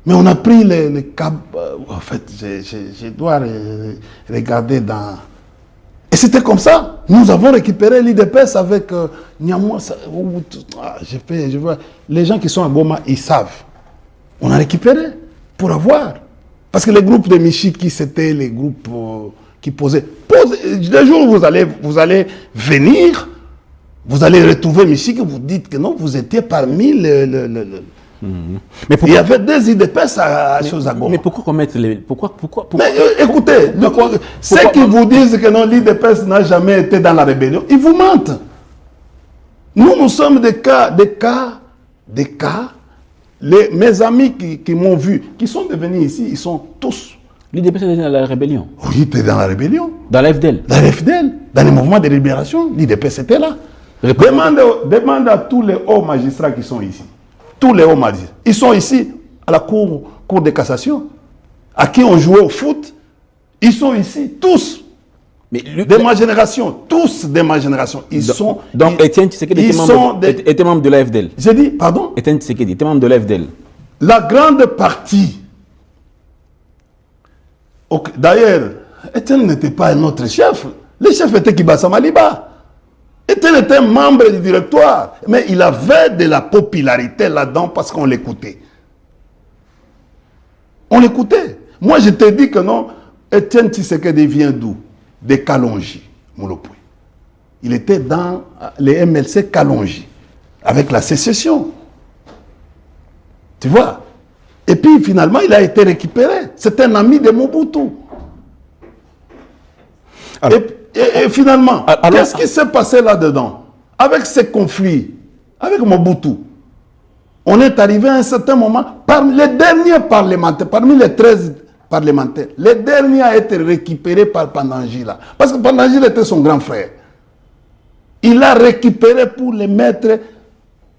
Mais on a pris les câbles, en fait, je dois regarder dans... Et c'était comme ça. Nous avons récupéré l'IDPS avec Niamou. Je vois. Les gens qui sont à Goma, ils savent. On a récupéré pour avoir. Parce que les groupes de Michiki, c'était les groupes qui posaient. Le jour où vous allez venir, vous allez retrouver Michiki, vous dites que non, vous étiez parmi Mais pourquoi, il y avait des IDPS à Goma. Mais pourquoi commettre les... Pourquoi Mais écoutez, ceux qui vous disent que non, l'IDPS n'a jamais été dans la rébellion, ils vous mentent. Nous sommes des cas. Mes amis qui m'ont vu, qui sont devenus ici, ils sont tous. L'IDPS était dans la rébellion? Oui, il était dans la rébellion. Dans l'AFDEL? Dans l'AFDEL, dans les mouvements de libération, l'IDPS était là. Demande à tous les hauts magistrats qui sont ici. Tous les hauts magistrats. Ils sont ici, à la cour de cassation. À qui on jouait au foot. Ils sont ici, tous. Mais de ma génération, tous de ma génération. Donc, Étienne Tshisekedi était membre de l'AFDEL. J'ai dit, pardon? Étienne Tshisekedi était membre de l'AFDEL. La grande partie. D'ailleurs, Étienne n'était pas notre chef. Le chef était Kibasa Maliba. Étienne était membre du directoire. Mais il avait de la popularité là-dedans parce qu'on l'écoutait. On l'écoutait. Moi, je te dis que non, Étienne Tshisekedi vient d'où? De Kalonji, Moulopoué. Il était dans les MLC Kalonji, avec la sécession. Tu vois? Et puis finalement, il a été récupéré. C'est un ami de Mobutu. Et finalement, qu'est-ce qui s'est passé là-dedans? Avec ces conflits, avec Mobutu, on est arrivé à un certain moment, parmi les derniers parlementaires, parmi les 13 parlementaires, le dernier a été récupéré par Pandangila. Parce que Pandangila était son grand frère. Il l'a récupéré pour le mettre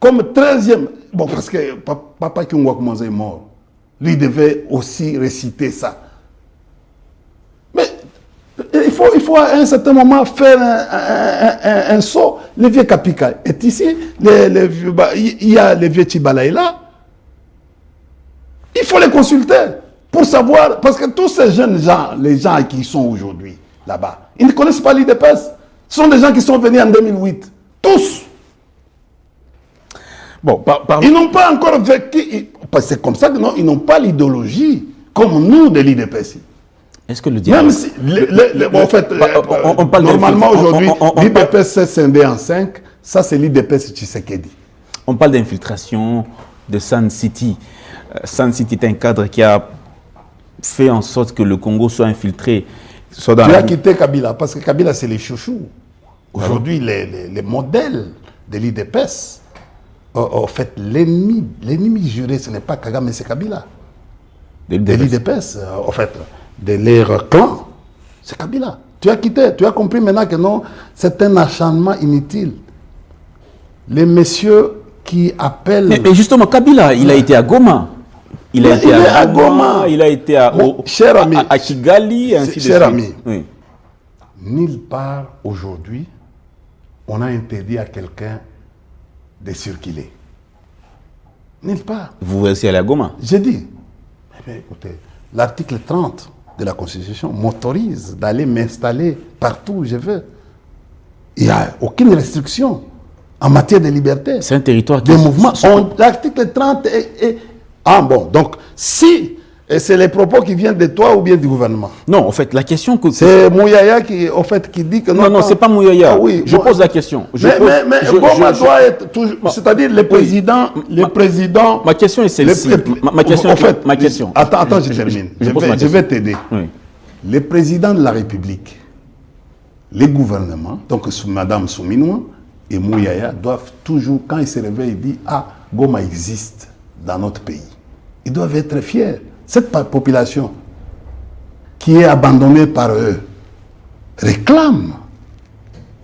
comme 13e. Bon, parce que Papa Kyungwakumoze est mort. Lui devait aussi réciter ça. Mais il faut à un certain moment faire un saut. Le vieux Kapika est ici. Il y a le vieux Tibalaï là. Il faut les consulter pour savoir. Parce que tous ces jeunes gens, les gens qui sont aujourd'hui là-bas, ils ne connaissent pas l'IDPS. Ce sont des gens qui sont venus en 2008. Tous. Bon, ils n'ont pas encore vécu. C'est comme ça que non, ils n'ont pas l'idéologie comme nous de l'IDPS. Est-ce que le dialogue... Même si, en fait, on parle normalement aujourd'hui, l'IDPS s'est scindé en 5, ça c'est l'IDPS Tshisekedi. On parle d'infiltration de Sun City. Sun City est un cadre qui a fait en sorte que le Congo soit infiltré. Tu as quitté Kabila, parce que Kabila c'est les chouchous. Aujourd'hui, les modèles de l'IDPS, en fait, l'ennemi juré, ce n'est pas Kagame, mais c'est Kabila. De l'IDPS, en fait, de leur clan, c'est Kabila. Tu as quitté, tu as compris maintenant que non, c'est un acharnement inutile. Les messieurs qui appellent... Mais justement, Kabila, il a été à Goma. Il a été à Goma, il a été à Kigali, ainsi de suite. Cher ami, oui. Nulle part aujourd'hui, on a interdit à quelqu'un de circuler. Nulle part. Vous aussi aller à Goma? J'ai dit, écoutez, l'article 30 de la Constitution m'autorise d'aller m'installer partout où je veux. Il n'y a aucune restriction en matière de liberté. C'est un territoire qui... Des mouvements. L'article 30 est... Ah bon, donc si... Et c'est les propos qui viennent de toi ou bien du gouvernement? Non, en fait, la question que... C'est Mouyaya qui, en fait, qui dit que... Non, c'est pas Mouyaya. Ah, oui, je pose la question. Mais Goma doit être toujours... C'est-à-dire les présidents... Oui. Les présidents... Ma question est celle-ci. Ma question... En fait, ma question. Attends, je termine. Je vais t'aider. Oui. Les présidents de la République, les gouvernements, donc Mme Souminoua et Mouyaya, doivent toujours, quand ils se réveillent, ils disent « Ah, Goma existe dans notre pays ». Ils doivent être fiers. Cette population qui est abandonnée par eux réclame.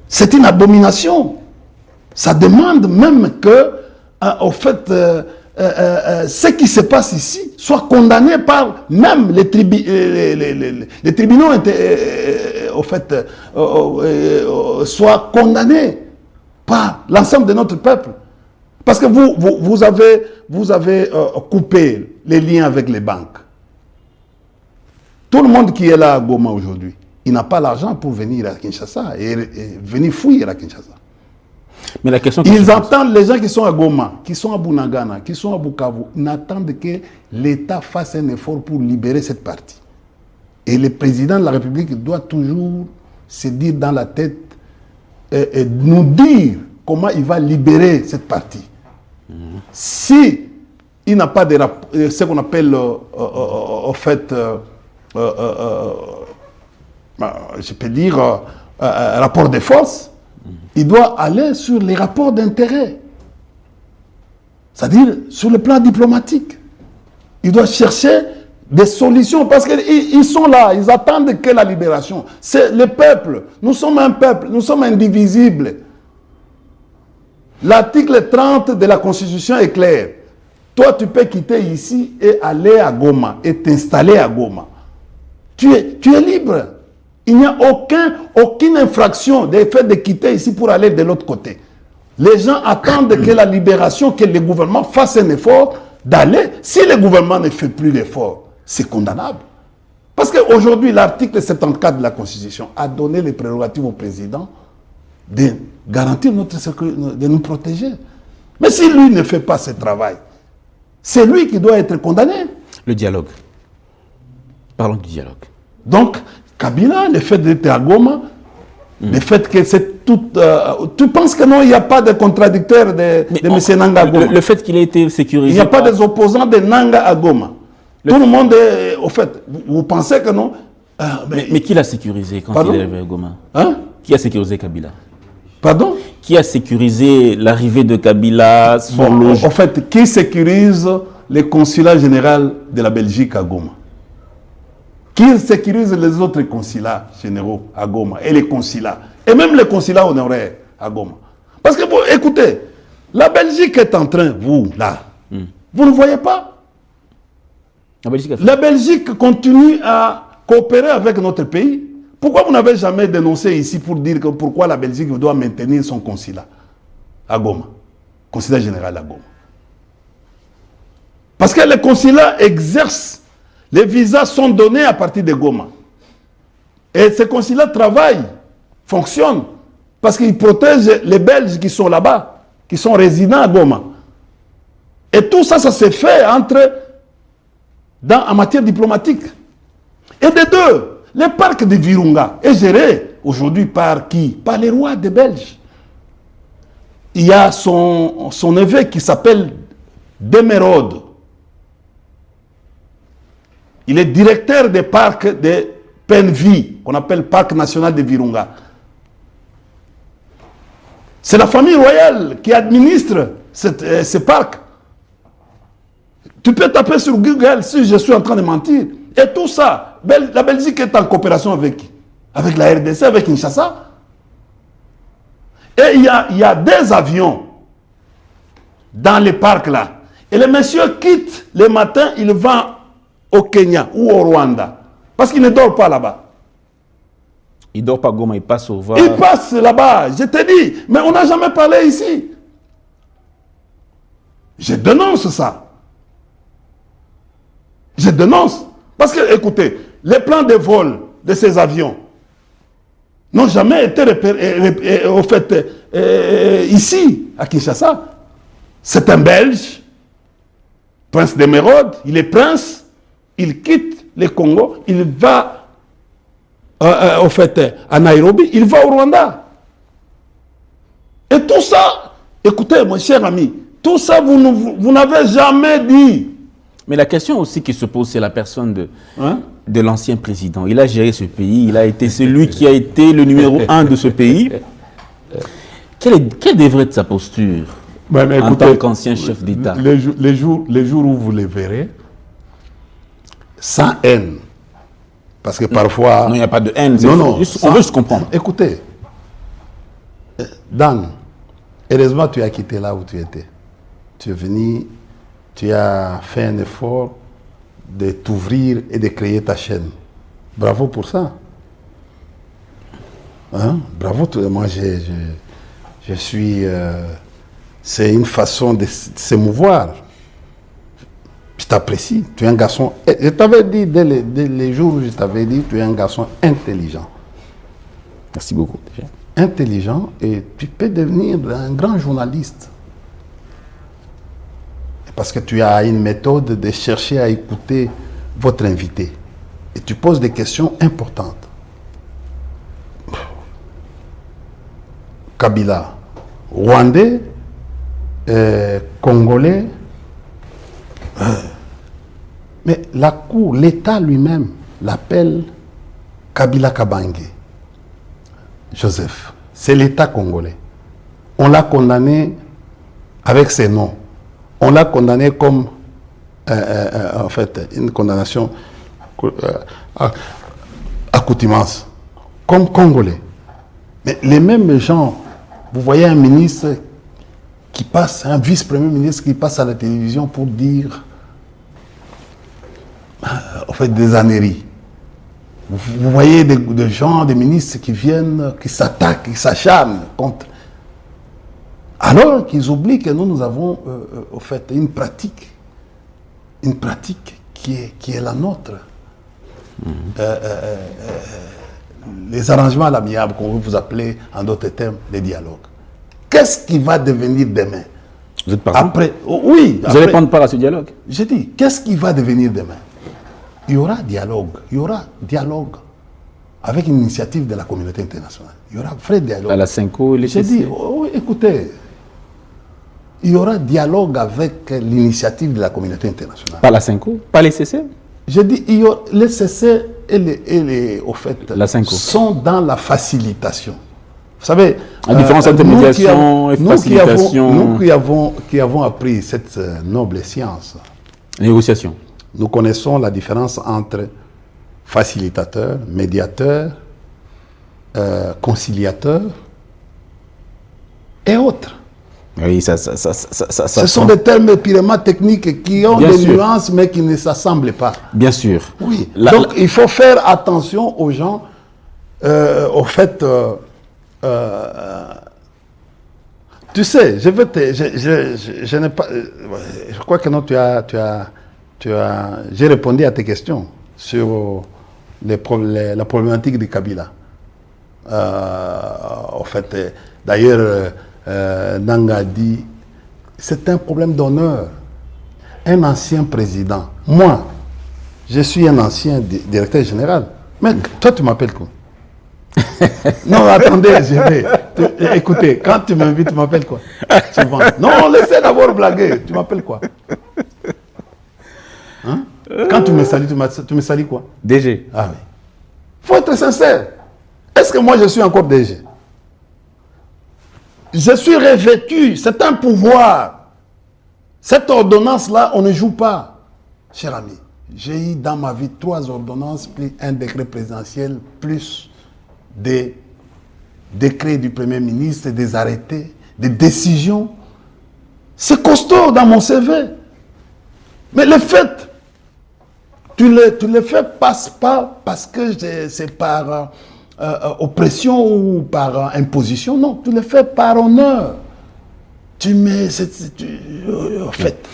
C'est une abomination. Ça demande même que, en fait, ce qui se passe ici soit condamné par même les tribunaux, au fait, soit condamné par l'ensemble de notre peuple. Parce que vous avez coupé les liens avec les banques. Tout le monde qui est là à Goma aujourd'hui, il n'a pas l'argent pour venir à Kinshasa et venir fuir à Kinshasa. Mais la question ils entendent, les gens qui sont à Goma, qui sont à Bunagana, qui sont à Bukavu, n'attendent que l'État fasse un effort pour libérer cette partie. Et le président de la République doit toujours se dire dans la tête et nous dire comment il va libérer cette partie. Si il n'a pas de ce qu'on appelle en fait je peux dire rapport de force, il doit aller sur les rapports d'intérêt, c'est-à-dire sur le plan diplomatique. Il doit chercher des solutions parce qu'ils sont là, ils attendent que la libération. C'est le peuple, nous sommes un peuple, nous sommes indivisibles. L'article 30 de la Constitution est clair. Toi, tu peux quitter ici et aller à Goma et t'installer à Goma. Tu es libre. Il n'y a aucune infraction de fait de quitter ici pour aller de l'autre côté. Les gens attendent que la libération, que le gouvernement fasse un effort d'aller. Si le gouvernement ne fait plus l'effort, c'est condamnable. Parce qu'aujourd'hui, l'article 74 de la Constitution a donné les prérogatives au président de garantir notre sécurité, de nous protéger. Mais si lui ne fait pas ce travail, c'est lui qui doit être condamné. Le dialogue. Parlons du dialogue. Donc, Kabila, le fait d'être à Goma, le fait que c'est tout... tu penses que non, il n'y a pas de contradicteur de M. Nanga à Goma? Le fait qu'il ait été sécurisé... Il n'y a pas des opposants de Nanga à Goma. Tout le monde est... Au fait, vous pensez que non? Mais qui l'a sécurisé quand il est arrivé à Goma? Hein? Qui a sécurisé Kabila? Pardon? Qui a sécurisé l'arrivée de Kabila, son logis? En fait, qui sécurise le consulat général de la Belgique à Goma? Qui sécurise les autres consulats généraux à Goma et les consulats, et même les consulats honoraires à Goma? Parce que, écoutez, la Belgique est en train, vous, là, vous ne voyez pas? La Belgique continue à coopérer avec notre pays. Pourquoi vous n'avez jamais dénoncé ici pour dire que pourquoi la Belgique doit maintenir son consulat à Goma, consulat général à Goma? Parce que les consulats exercent, les visas sont donnés à partir de Goma. Et ces consulats travaillent, fonctionnent, parce qu'ils protègent les Belges qui sont là-bas, qui sont résidents à Goma. Et tout ça, ça se fait en matière diplomatique. Et de deux, le parc de Virunga est géré aujourd'hui par qui? Par les rois des Belges. Il y a son évêque qui s'appelle Demerode. Il est directeur des parcs de Penvi, qu'on appelle Parc national de Virunga. C'est la famille royale qui administre ce parc. Tu peux taper sur Google si je suis en train de mentir. Et tout ça, la Belgique est en coopération avec qui? Avec la RDC, avec Kinshasa. Et il y a des avions dans les parcs là. Et le monsieur quitte le matin, il va au Kenya ou au Rwanda. Parce qu'il ne dort pas là-bas. Il ne dort pas à Goma, il passe au Var. Il passe là-bas, je te dis. Mais on n'a jamais parlé ici. Je dénonce ça. Je dénonce. Parce que, écoutez, les plans de vol de ces avions n'ont jamais été ici, à Kinshasa. C'est un Belge, Prince d'Emeraude, il est prince, il quitte le Congo, il va à Nairobi, il va au Rwanda. Et tout ça, écoutez, mon cher ami, tout ça, vous n'avez jamais dit. Mais la question aussi qui se pose, c'est la personne de l'ancien président. Il a géré ce pays, il a été celui qui a été le numéro 1 de ce pays. Quelle devrait être sa posture en tant qu'ancien chef d'État? Les jours où vous les verrez, sans haine, parce que parfois... Non, il n'y a pas de haine, on veut juste comprendre. Écoutez, Dan, heureusement tu as quitté là où tu étais. Tu es venu tu as fait un effort de t'ouvrir et de créer ta chaîne. Bravo pour ça. Hein? Bravo, moi je suis... c'est une façon de s'émouvoir. Je t'apprécie, tu es un garçon... Je t'avais dit, dès les jours où je t'avais dit, tu es un garçon intelligent. Merci beaucoup. Déjà. Intelligent, et tu peux devenir un grand journaliste. Parce que tu as une méthode de chercher à écouter votre invité. Et tu poses des questions importantes. Kabila, Rwandais, Congolais. Mais la Cour, l'État lui-même l'appelle Kabila Kabange. Joseph, c'est l'État congolais. On l'a condamné avec ses noms. On l'a condamné comme, en fait, une condamnation accoutumance, comme Congolais. Mais les mêmes gens, vous voyez un ministre qui passe, un vice-premier ministre qui passe à la télévision pour dire, en fait, des âneries. Vous voyez des gens, des ministres qui viennent, qui s'attaquent, qui s'acharnent contre. Alors qu'ils oublient que nous avons, en fait, une pratique qui est la nôtre. Les arrangements à l'amiable, qu'on veut vous appeler en d'autres termes, les dialogues. Qu'est-ce qui va devenir demain? Vous êtes partant? Après, oui. Vous allez prendre part à ce dialogue? J'ai dit, qu'est-ce qui va devenir demain? Il y aura dialogue avec une initiative de la communauté internationale. Il y aura vrai dialogue. À la Cinco, les J'ai dit, écoutez, il y aura dialogue avec l'initiative de la communauté internationale. Pas la Cinco? Pas les CC? J'ai dit, les CC et au fait, la Cinco sont dans la facilitation. Vous savez, la différence entre médiation et facilitation. Nous qui avons appris cette noble science. Négociation. Nous connaissons la différence entre facilitateur, médiateur, conciliateur et autres. Oui, ça ce sont des termes purement techniques qui ont des nuances mais qui ne s'assemblent pas. Bien sûr. Oui. Donc il faut faire attention aux gens. Au fait, tu sais, je n'ai pas. Je crois que non, j'ai répondu à tes questions sur la problématique du Kabila. En fait, d'ailleurs, Nanga dit, c'est un problème d'honneur. Un ancien président, moi, je suis un ancien directeur général. Mais toi, tu m'appelles quoi? Non, attendez, écoutez, quand tu m'invites, tu m'appelles quoi? Non, laissez d'abord blaguer. Tu m'appelles quoi? Hein? Quand tu me salues, tu me salues quoi? DG. Ah oui. Il faut être sincère. Est-ce que moi je suis encore DG? Je suis revêtu, c'est un pouvoir. Cette ordonnance-là, on ne joue pas. Cher ami, j'ai eu dans ma vie 3 ordonnances, plus un décret présidentiel, plus des décrets du Premier ministre, des arrêtés, des décisions. C'est costaud dans mon CV. Mais le fait, tu le fais pas parce que c'est par oppression ou par imposition. Non, tu le fais par honneur. En fait,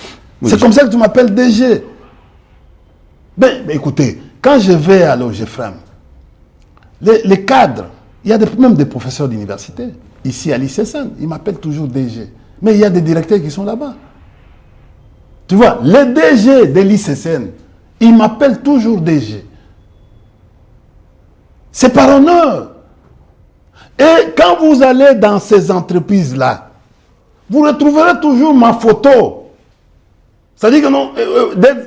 c'est comme ça que tu m'appelles DG. Mais écoutez, quand je vais à l'OGFREM, les cadres, il y a même des professeurs d'université, ici à l'ICSN, ils m'appellent toujours DG. Mais il y a des directeurs qui sont là-bas. Tu vois, les DG de l'ICSN, ils m'appellent toujours DG. C'est par honneur. Et quand vous allez dans ces entreprises-là, vous retrouverez toujours ma photo. C'est-à-dire que non,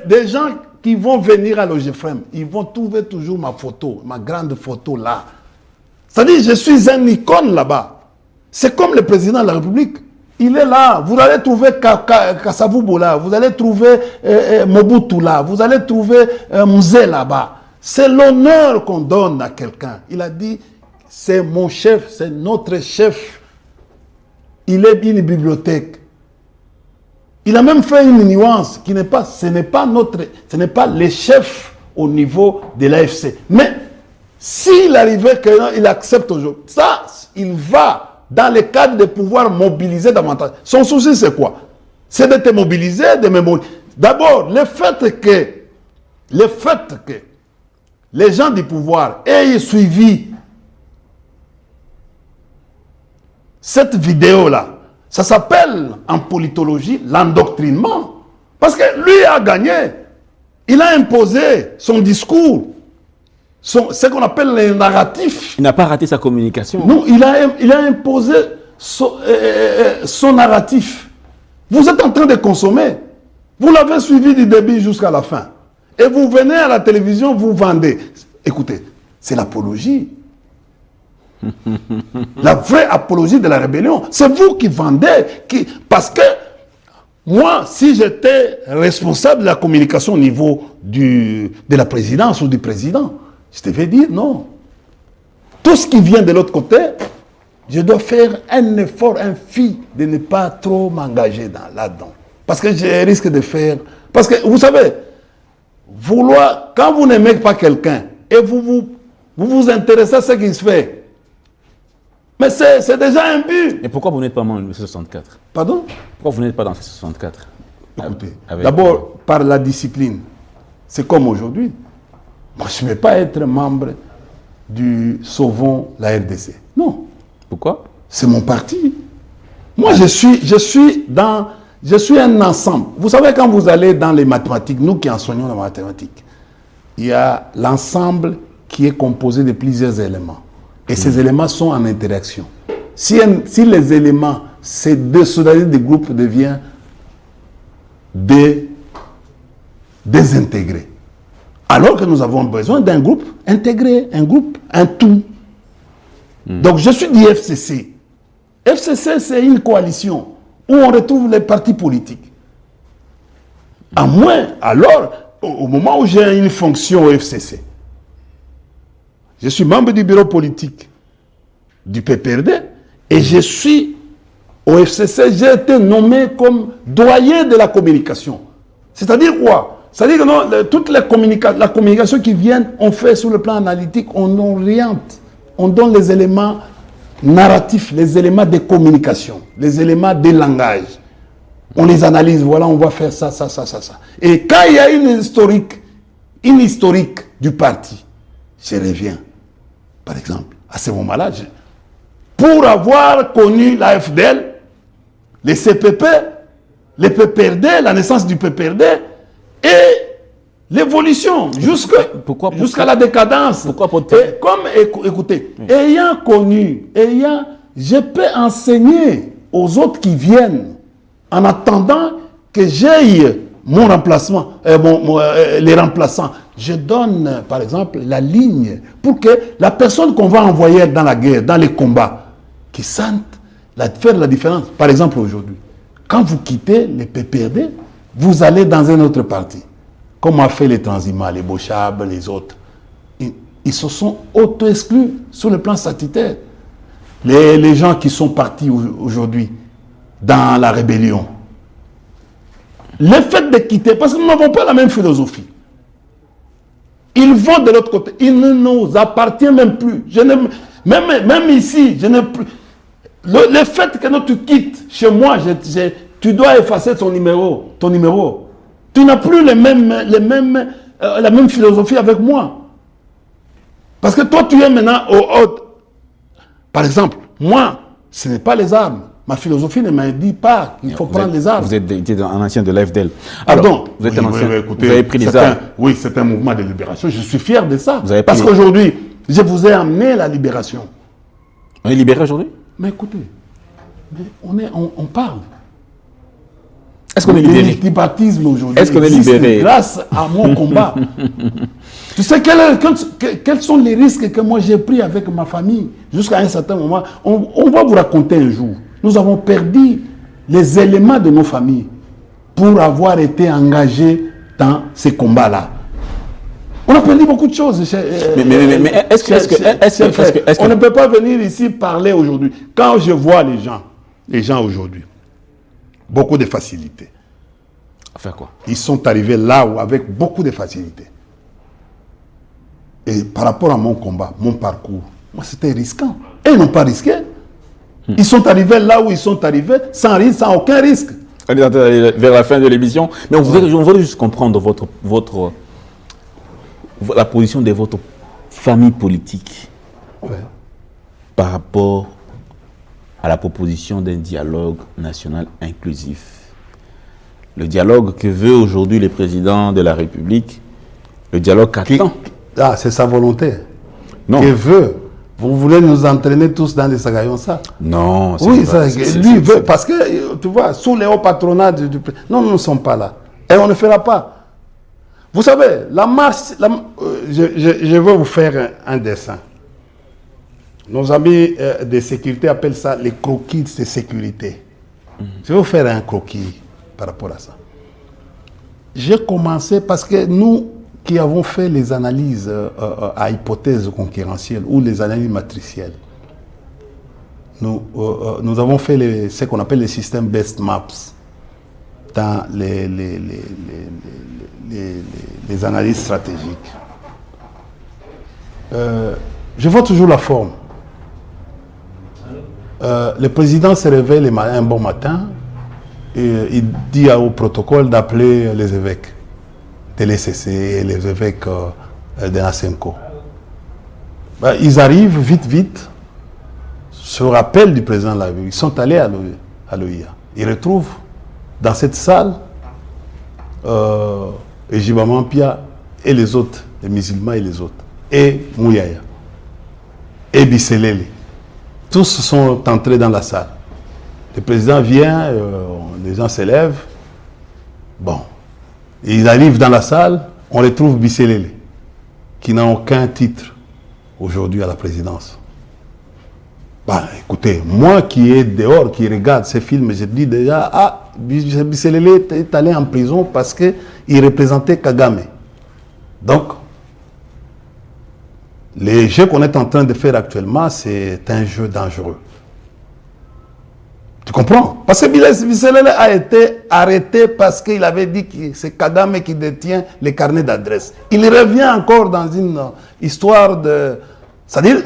des gens qui vont venir à l'OGFREM, ils vont trouver toujours ma photo, ma grande photo là. C'est-à-dire que je suis un icône là-bas. C'est comme le président de la République. Il est là. Vous allez trouver Kasavubu là. Vous allez trouver Mobutu là. Vous allez trouver Mzee là-bas. C'est l'honneur qu'on donne à quelqu'un. Il a dit, c'est mon chef, c'est notre chef. Il est une bibliothèque. Il a même fait une nuance qui n'est pas, ce n'est pas les chefs au niveau de l'AFC. Mais s'il arrivait qu'il accepte aujourd'hui, ça, il va dans le cadre de pouvoir mobiliser davantage. Son souci, c'est quoi? C'est de te mobiliser, de me mobiliser. D'abord, le fait que les gens du pouvoir aient suivi cette vidéo-là, ça s'appelle en politologie l'endoctrinement. Parce que lui a gagné. Il a imposé son discours, ce qu'on appelle les narratifs. Il n'a pas raté sa communication. Non, il a imposé son narratif. Vous êtes en train de consommer. Vous l'avez suivi du début jusqu'à la fin. Et vous venez à la télévision, vous vendez. Écoutez, c'est l'apologie. La vraie apologie de la rébellion. C'est vous qui vendez. Parce que moi, si j'étais responsable de la communication au niveau de la présidence ou du président, je devais dire non. Tout ce qui vient de l'autre côté, je dois faire un effort infime de ne pas trop m'engager là-dedans. Parce que je risque de faire... Parce que, vous savez, quand vous n'aimez pas quelqu'un et vous intéressez à ce qui se fait, mais c'est déjà un but. Et pourquoi vous n'êtes pas membre de 64? Pardon? Pourquoi vous n'êtes pas dans 64? Écoutez, d'abord, par la discipline. C'est comme aujourd'hui. Moi, je ne vais pas être membre du Sauvons la RDC. Non. Pourquoi? C'est mon parti. Moi, je suis un ensemble. Vous savez, quand vous allez dans les mathématiques, nous qui enseignons la mathématique, il y a l'ensemble qui est composé de plusieurs éléments. Et ces éléments sont en interaction. Si les éléments, ces deux solidarités du groupe deviennent désintégrés, alors que nous avons besoin d'un groupe intégré, un tout. Donc je suis du FCC. FCC, c'est une coalition où on retrouve les partis politiques. À moins, alors, au moment où j'ai une fonction au FCC, je suis membre du bureau politique du PPRD et je suis au FCC, j'ai été nommé comme doyen de la communication. C'est-à-dire quoi? C'est-à-dire que non, toute la communication qui vient, on fait sur le plan analytique, on oriente, on donne les éléments narratifs, les éléments de communication, les éléments de langage. On les analyse, voilà, on va faire ça. Et quand il y a une historique du parti, je reviens. Par exemple, à ce moment-là, pour avoir connu l'AFDL, les CPP, les PPRD, la naissance du PPRD et l'évolution jusqu'à la décadence. Écoutez, ayant connu, je peux enseigner aux autres qui viennent en attendant que j'aille mon remplacement, les remplaçants. Je donne, par exemple, la ligne pour que la personne qu'on va envoyer dans la guerre, dans les combats, qui sente faire la différence. Par exemple, aujourd'hui, quand vous quittez les PPRD, vous allez dans un autre parti. Comme a fait les transhumants, les Bochab, les autres. Ils se sont auto-exclus sur le plan statutaire. Les gens qui sont partis aujourd'hui dans la rébellion. Le fait de quitter, parce que nous n'avons pas la même philosophie. Ils vont de l'autre côté. Ils ne nous appartiennent même plus. Même ici, je n'ai plus. Le fait que tu quittes chez moi, tu dois effacer ton numéro. Tu n'as plus la même philosophie avec moi. Parce que toi, tu es maintenant au haut. Par exemple, moi, ce n'est pas les armes. Ma philosophie ne m'a dit pas qu'il faut prendre les armes. Vous êtes un ancien de l'AFDL. Pardon. Vous êtes un ancien. Écoutez, vous avez pris les armes. Oui, c'est un mouvement de libération. Je suis fier de ça. Parce qu'aujourd'hui, je vous ai amené la libération. On est libéré aujourd'hui? Mais écoutez, on parle. Est-ce qu'on est libéré? Le multipartisme aujourd'hui. Est-ce qu'on est libéré? Grâce à mon combat. Tu sais quels sont les risques que moi j'ai pris avec ma famille jusqu'à un certain moment. On va vous raconter un jour. Nous avons perdu les éléments de nos familles pour avoir été engagés dans ces combats-là. On a perdu beaucoup de choses. Mais est-ce que on ne peut pas venir ici parler aujourd'hui. Quand je vois les gens aujourd'hui, beaucoup de facilité. Faire quoi? Ils sont arrivés là où avec beaucoup de facilité. Et par rapport à mon combat, mon parcours, moi c'était risquant. Et ils n'ont pas risqué. Ils sont arrivés là où ils sont arrivés sans risque, sans aucun risque. On est en train d'aller vers la fin de l'émission, mais on voudrait juste comprendre la position de votre famille politique par rapport à la proposition d'un dialogue national inclusif. Le dialogue que veut aujourd'hui le président de la République, le dialogue qu'attend. Ah, c'est sa volonté. Non. Que veut. Vous voulez nous entraîner tous dans les sagaillons, ça? Non. Oui, lui veut, parce que, tu vois, sous les hauts patronats du non, nous ne sommes pas là. Et on ne fera pas. Vous savez, la marche, je veux vous faire un dessin. Nos amis de sécurité appellent ça les croquis de sécurité. Je vais vous faire un croquis par rapport à ça. J'ai commencé parce que nous qui avons fait les analyses à hypothèse concurrentielle ou les analyses matricielles, nous avons fait ce qu'on appelle les systèmes best maps dans les analyses stratégiques. Je vois toujours la forme. Le président se réveille un bon matin et il dit au protocole d'appeler les évêques de l'ECC et les évêques de l'ASENCO. Ils arrivent vite, se rappellent du président de la République. Ils sont allés à l'OIA. Ils retrouvent dans cette salle Ejiba Mampia et les autres, les musulmans et les autres, et Mouyaya, et Bisselele. Tous sont entrés dans la salle. Le président vient, les gens s'élèvent. Bon. Ils arrivent dans la salle, on les trouve Bisselele, qui n'a aucun titre aujourd'hui à la présidence. Écoutez, moi qui est dehors, qui regarde ces films, je dis déjà, Bisselele est allé en prison parce qu'il représentait Kagame. Donc, le jeu qu'on est en train de faire actuellement, c'est un jeu dangereux. Tu comprends? Parce que Bisselele a été arrêté parce qu'il avait dit que c'est Kagame qui détient les carnets d'adresse. Il revient encore dans une histoire de... C'est-à-dire,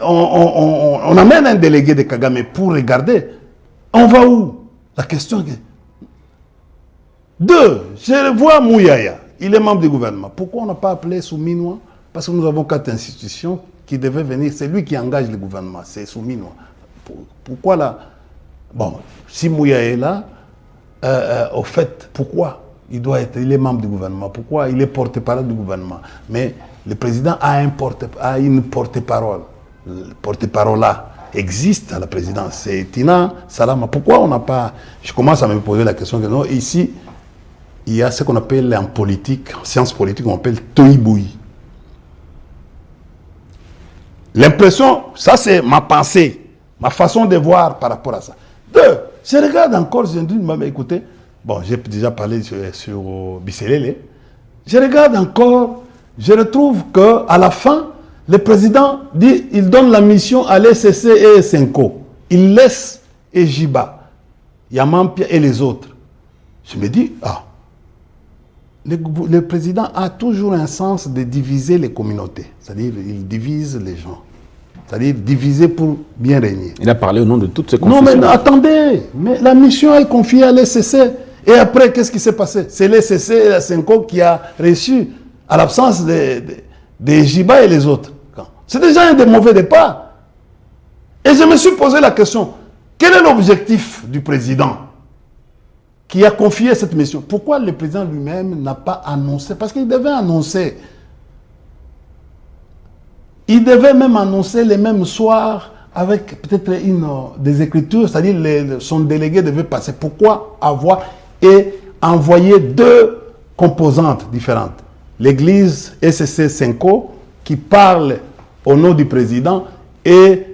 on amène un délégué de Kagame pour regarder. On va où? La question est... Deux, je vois Mouyaya. Il est membre du gouvernement. Pourquoi on n'a pas appelé Souminois? Parce que nous avons 4 institutions qui devaient venir. C'est lui qui engage le gouvernement. C'est Souminois. Pourquoi là? Bon, si Mouyaya est là, au fait, pourquoi il est membre du gouvernement? Pourquoi il est porte-parole du gouvernement? Mais le président a une porte-parole. Le porte-parole là existe à la présidence. C'est Tina Salama. Pourquoi on n'a pas... Je commence à me poser la question que non, ici, il y a ce qu'on appelle en politique, en sciences politiques, on appelle Toïboui. L'impression, ça c'est ma pensée, ma façon de voir par rapport à ça. Deux, je regarde encore, je dis, mais écoutez, bon, j'ai déjà parlé sur Bisselele, je regarde encore, je retrouve qu'à la fin, le président dit, il donne la mission à l'ECC et Senko. Il laisse Ejiba, Yamampia et les autres. Je me dis, le président a toujours un sens de diviser les communautés. C'est-à-dire, il divise les gens. C'est-à-dire, diviser pour bien régner. Il a parlé au nom de toutes ces confessions. Non, mais attendez. Mais la mission est confiée à l'ECC. Et après, qu'est-ce qui s'est passé? C'est l'ECC et la Senko qui a reçu, à l'absence des Jiba et les autres. C'est déjà un des mauvais départs. Et je me suis posé la question, quel est l'objectif du président qui a confié cette mission? Pourquoi le président lui-même n'a pas annoncé? Parce qu'il devait annoncer. Il devait même annoncer le même soir avec peut-être des écritures, c'est-à-dire son délégué devait passer. Pourquoi avoir et envoyer 2 composantes différentes? L'église SCC Senko qui parle au nom du président et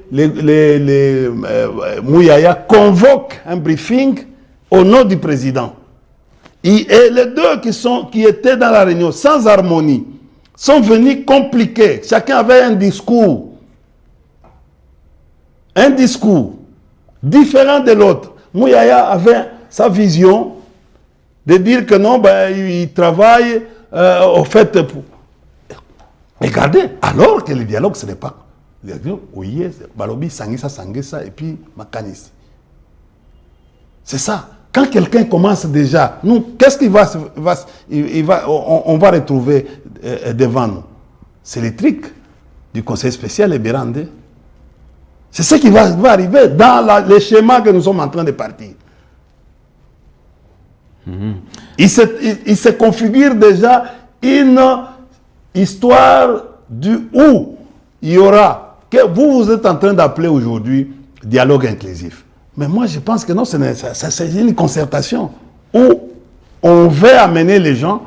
Mouyaya convoque un briefing au nom du président. Et les 2 qui étaient dans la réunion sans harmonie sont venus compliqués. Chacun avait un discours différent de l'autre. Mouyaya avait sa vision de dire que non, ben, ils travaillent au fait pour... Regardez, alors que le dialogue, ce n'est pas... Oui, Balobi, Sangisa, Sangesa, et puis Makanis. C'est ça. Quand quelqu'un commence déjà, nous, qu'est-ce qu'il on va retrouver devant nous? C'est les trucs du conseil spécial et Bérandé. C'est ce qui va arriver dans les schémas que nous sommes en train de partir. Il se configure déjà une histoire où il y aura, que vous êtes en train d'appeler aujourd'hui dialogue inclusif. Mais moi, je pense que non, c'est une concertation où on veut amener les gens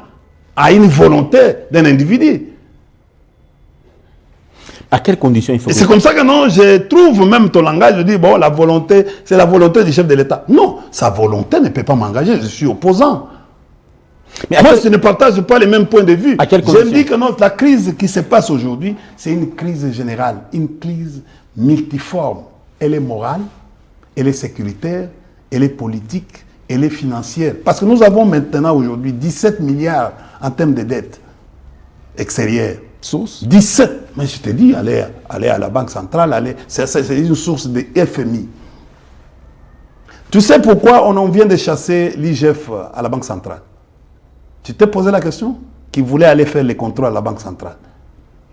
à une volonté d'un individu. À quelles conditions il faut... Et c'est comme ça que non, je trouve même ton langage, je dis, bon, la volonté, c'est la volonté du chef de l'État. Non, sa volonté ne peut pas m'engager, je suis opposant. Mais moi, je ne partage pas les mêmes points de vue. Je dis que non, la crise qui se passe aujourd'hui, c'est une crise générale, une crise multiforme. Elle est morale, elle est sécuritaire, elle est politique, elle est financière. Parce que nous avons maintenant aujourd'hui 17 milliards en termes de dettes extérieures. Source 17. Mais je te dis, allez à la Banque centrale, c'est une source de FMI. Tu sais pourquoi on vient de chasser l'IGF à la Banque centrale? Tu t'es posé la question? Qui voulait aller faire les contrôles à la Banque centrale.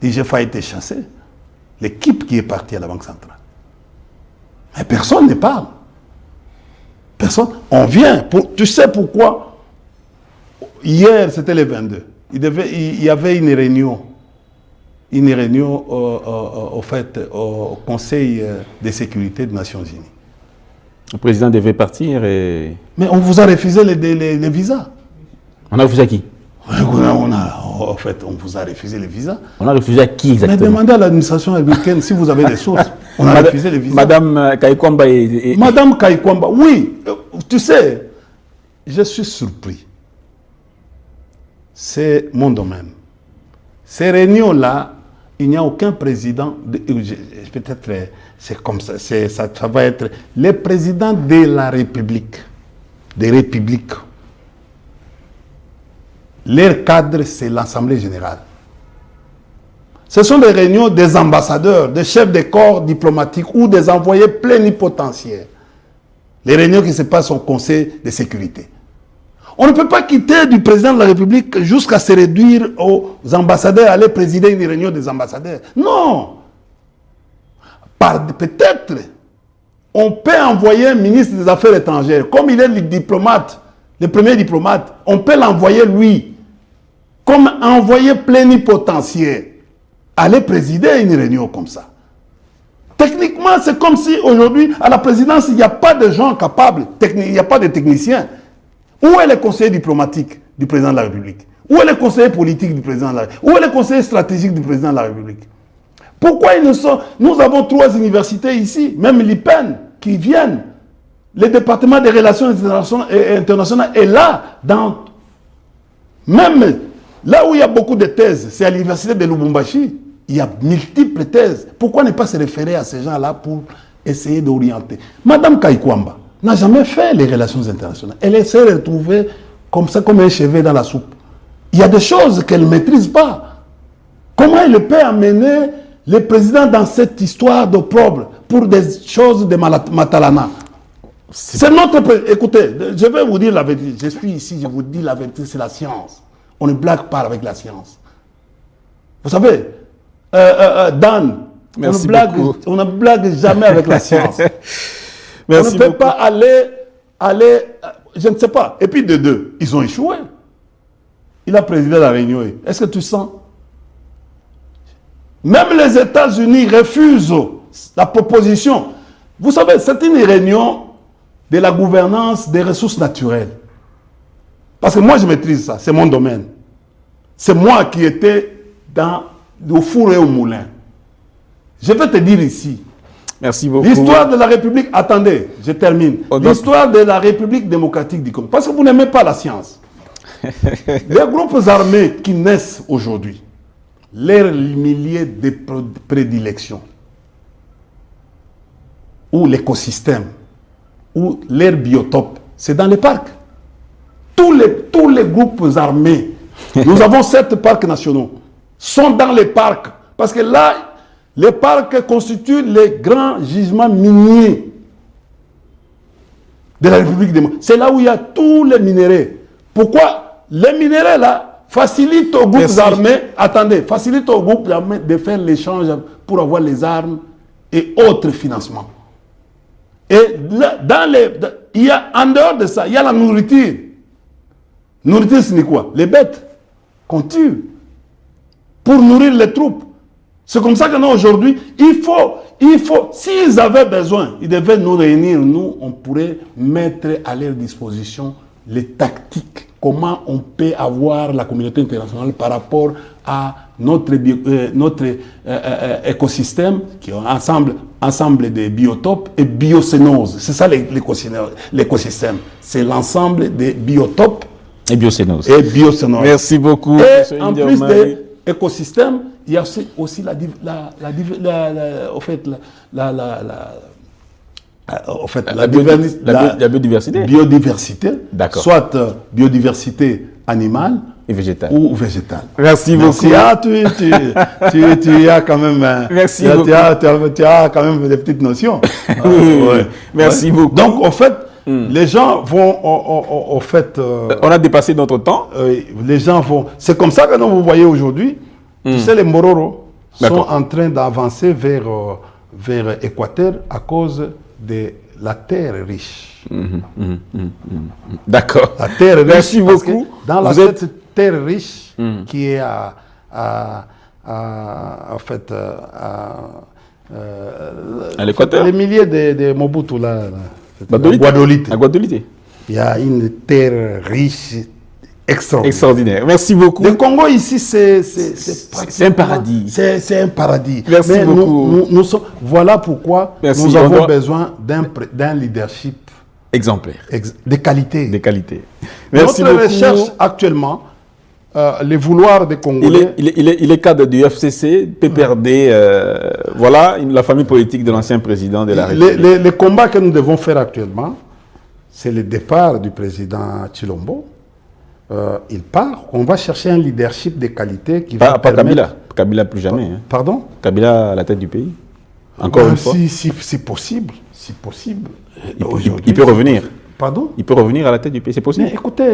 L'IGF a été chassé. L'équipe qui est partie à la Banque centrale. Mais personne ne parle. Personne. On vient. Tu sais pourquoi? Hier, c'était le 22. Il y avait une réunion au Conseil de sécurité des Nations Unies. Le président devait partir et... Mais on vous a refusé les visas. On a refusé à qui? En fait, on vous a refusé les visas. On a refusé à qui exactement? Mais demandez à l'administration américaine si vous avez des sources. On a refusé les visas. Madame Kaikwamba Madame Kaikwamba, oui. Tu sais, je suis surpris. C'est mon domaine. Ces réunions-là, il n'y a aucun président, peut-être c'est comme ça, ça va être le président de la République, des républiques. Leur cadre, c'est l'Assemblée générale. Ce sont des réunions des ambassadeurs, des chefs de corps diplomatiques ou des envoyés plénipotentiaires. Les réunions qui se passent au Conseil de sécurité. On ne peut pas quitter du président de la République jusqu'à se réduire aux ambassadeurs, aller présider une réunion des ambassadeurs. Non. Peut-être, on peut envoyer un ministre des Affaires étrangères. Comme il est le diplomate, le premier diplomate, on peut l'envoyer lui, comme envoyé plénipotentiaire, aller présider une réunion comme ça. Techniquement, c'est comme si aujourd'hui, à la présidence, il n'y a pas de gens capables, il n'y a pas de techniciens. Où est le conseiller diplomatique du président de la République? Où est le conseiller politique du président de la République? Où est le conseiller stratégique du président de la République? Pourquoi nous avons 3 universités ici, même l'IPEN, qui viennent. Le département des relations internationales est là. Même là où il y a beaucoup de thèses, c'est à l'université de Lubumbashi. Il y a multiples thèses. Pourquoi ne pas se référer à ces gens-là pour essayer d'orienter? Madame Kaikwamba n'a jamais fait les relations internationales. Elle s'est retrouvée comme ça, comme un cheveu dans la soupe. Il y a des choses qu'elle ne maîtrise pas. Comment elle peut amener le président dans cette histoire d'opprobre pour des choses de Matalana? C'est notre... Écoutez, je vais vous dire la vérité. Je suis ici, je vous dis la vérité, c'est la science. On ne blague pas avec la science. Vous savez, Dan, on ne blague jamais avec la science. Merci on ne peut beaucoup. Pas aller, je ne sais pas. Et puis de deux, ils ont échoué. Il a présidé la réunion. Est-ce que tu sens? Même les États-Unis refusent la proposition. Vous savez, c'est une réunion de la gouvernance des ressources naturelles. Parce que moi, je maîtrise ça. C'est mon domaine. C'est moi qui étais au four et au moulin. Je vais te dire ici. Merci beaucoup. L'histoire de la République, attendez, je termine. L'histoire de la République démocratique du Congo. Parce que vous n'aimez pas la science. Les groupes armés qui naissent aujourd'hui, leurs milliers de prédilections, ou l'écosystème, ou leur biotope, c'est dans les parcs. tous les groupes armés, nous avons 7 parcs nationaux, sont dans les parcs. Parce que là, les parcs constituent les grands gisements miniers de la République des Mali. C'est là où il y a tous les minéraux. Pourquoi les minéraux là facilitent aux groupes armés, facilitent aux groupes armés de faire l'échange pour avoir les armes et autres financements. Et là, en dehors de ça, il y a la nourriture. Nourriture, c'est quoi? Les bêtes qu'on tue pour nourrir les troupes. C'est comme ça que nous, aujourd'hui, il faut, s'ils avaient besoin, ils devaient nous réunir. Nous, on pourrait mettre à leur disposition les tactiques. Comment on peut avoir la communauté internationale par rapport à notre écosystème, qui est ensemble de biotopes et biocénose. C'est ça l'écosystème. C'est l'ensemble des biotopes et biocénose. Merci beaucoup. Et en plus de l'écosystème, il y a aussi la biodiversité. Soit biodiversité animale et végétale. Ou végétale. Merci beaucoup. Ah, tu as quand même, tu as quand même des petites notions. Merci beaucoup. Donc, en fait, les gens vont, en fait... on a dépassé notre temps. Les gens vont... C'est comme ça que vous voyez aujourd'hui, tu sais, les Mororo sont en train d'avancer vers Équateur à cause de la terre riche. D'accord. La terre riche. Merci beaucoup. Dans cette terre riche qui est à l'Équateur. Les milliers de Mobutu là. Guadolite. Il y a une terre riche extraordinaire. Merci beaucoup. Le Congo ici, c'est un paradis. C'est un paradis. Merci beaucoup. Voilà pourquoi nous avons besoin d'un leadership exemplaire. De qualité. Merci Notre beaucoup. recherche actuellement, les vouloirs des Congolais. Il est cadre du FCC, PPRD, voilà la famille politique de l'ancien président de la République. Les combats que nous devons faire actuellement, c'est le départ du président Tshilombo. Il part, on va chercher un leadership de qualité qui va permettre... Kabila plus jamais. Hein. Pardon? Kabila à la tête du pays. Encore une fois. Si possible. Il peut revenir. Pardon? Il peut revenir à la tête du pays, c'est possible. Mais écoutez,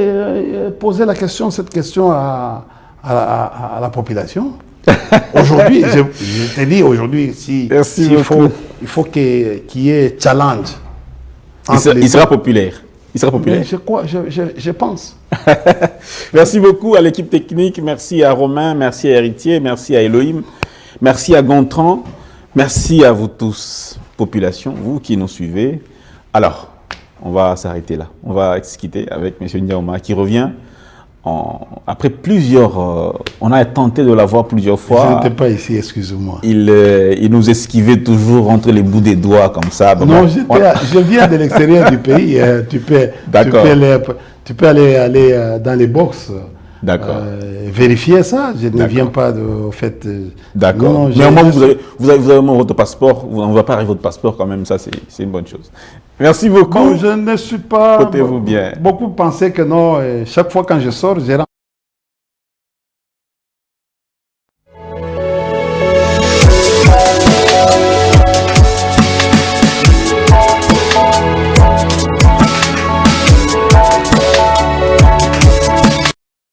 posez cette question à la population. Aujourd'hui, je te dis aujourd'hui, il faut qu'il y ait challenge. Il sera populaire. Mais je pense. Merci beaucoup à l'équipe technique, merci à Romain, merci à Héritier, merci à Elohim, merci à Gontran, merci à vous tous, population, vous qui nous suivez. Alors, on va s'arrêter là. On va se quitter avec M. Ndiaouma qui revient après plusieurs... on a tenté de l'avoir plusieurs fois. Je n'étais pas ici, excusez-moi. Il nous esquivait toujours entre les bouts des doigts comme ça. Non, je viens de l'extérieur du pays. Tu peux aller dans les box. D'accord. Vérifier ça. Je ne viens pas au fait... D'accord. Mais au moins, vous avez votre passeport. On ne va pas arriver votre passeport quand même. Ça, c'est une bonne chose. Merci beaucoup. Bon, je ne suis pas... Portez-vous bien. Beaucoup pensaient que non. Chaque fois quand je sors, j'ai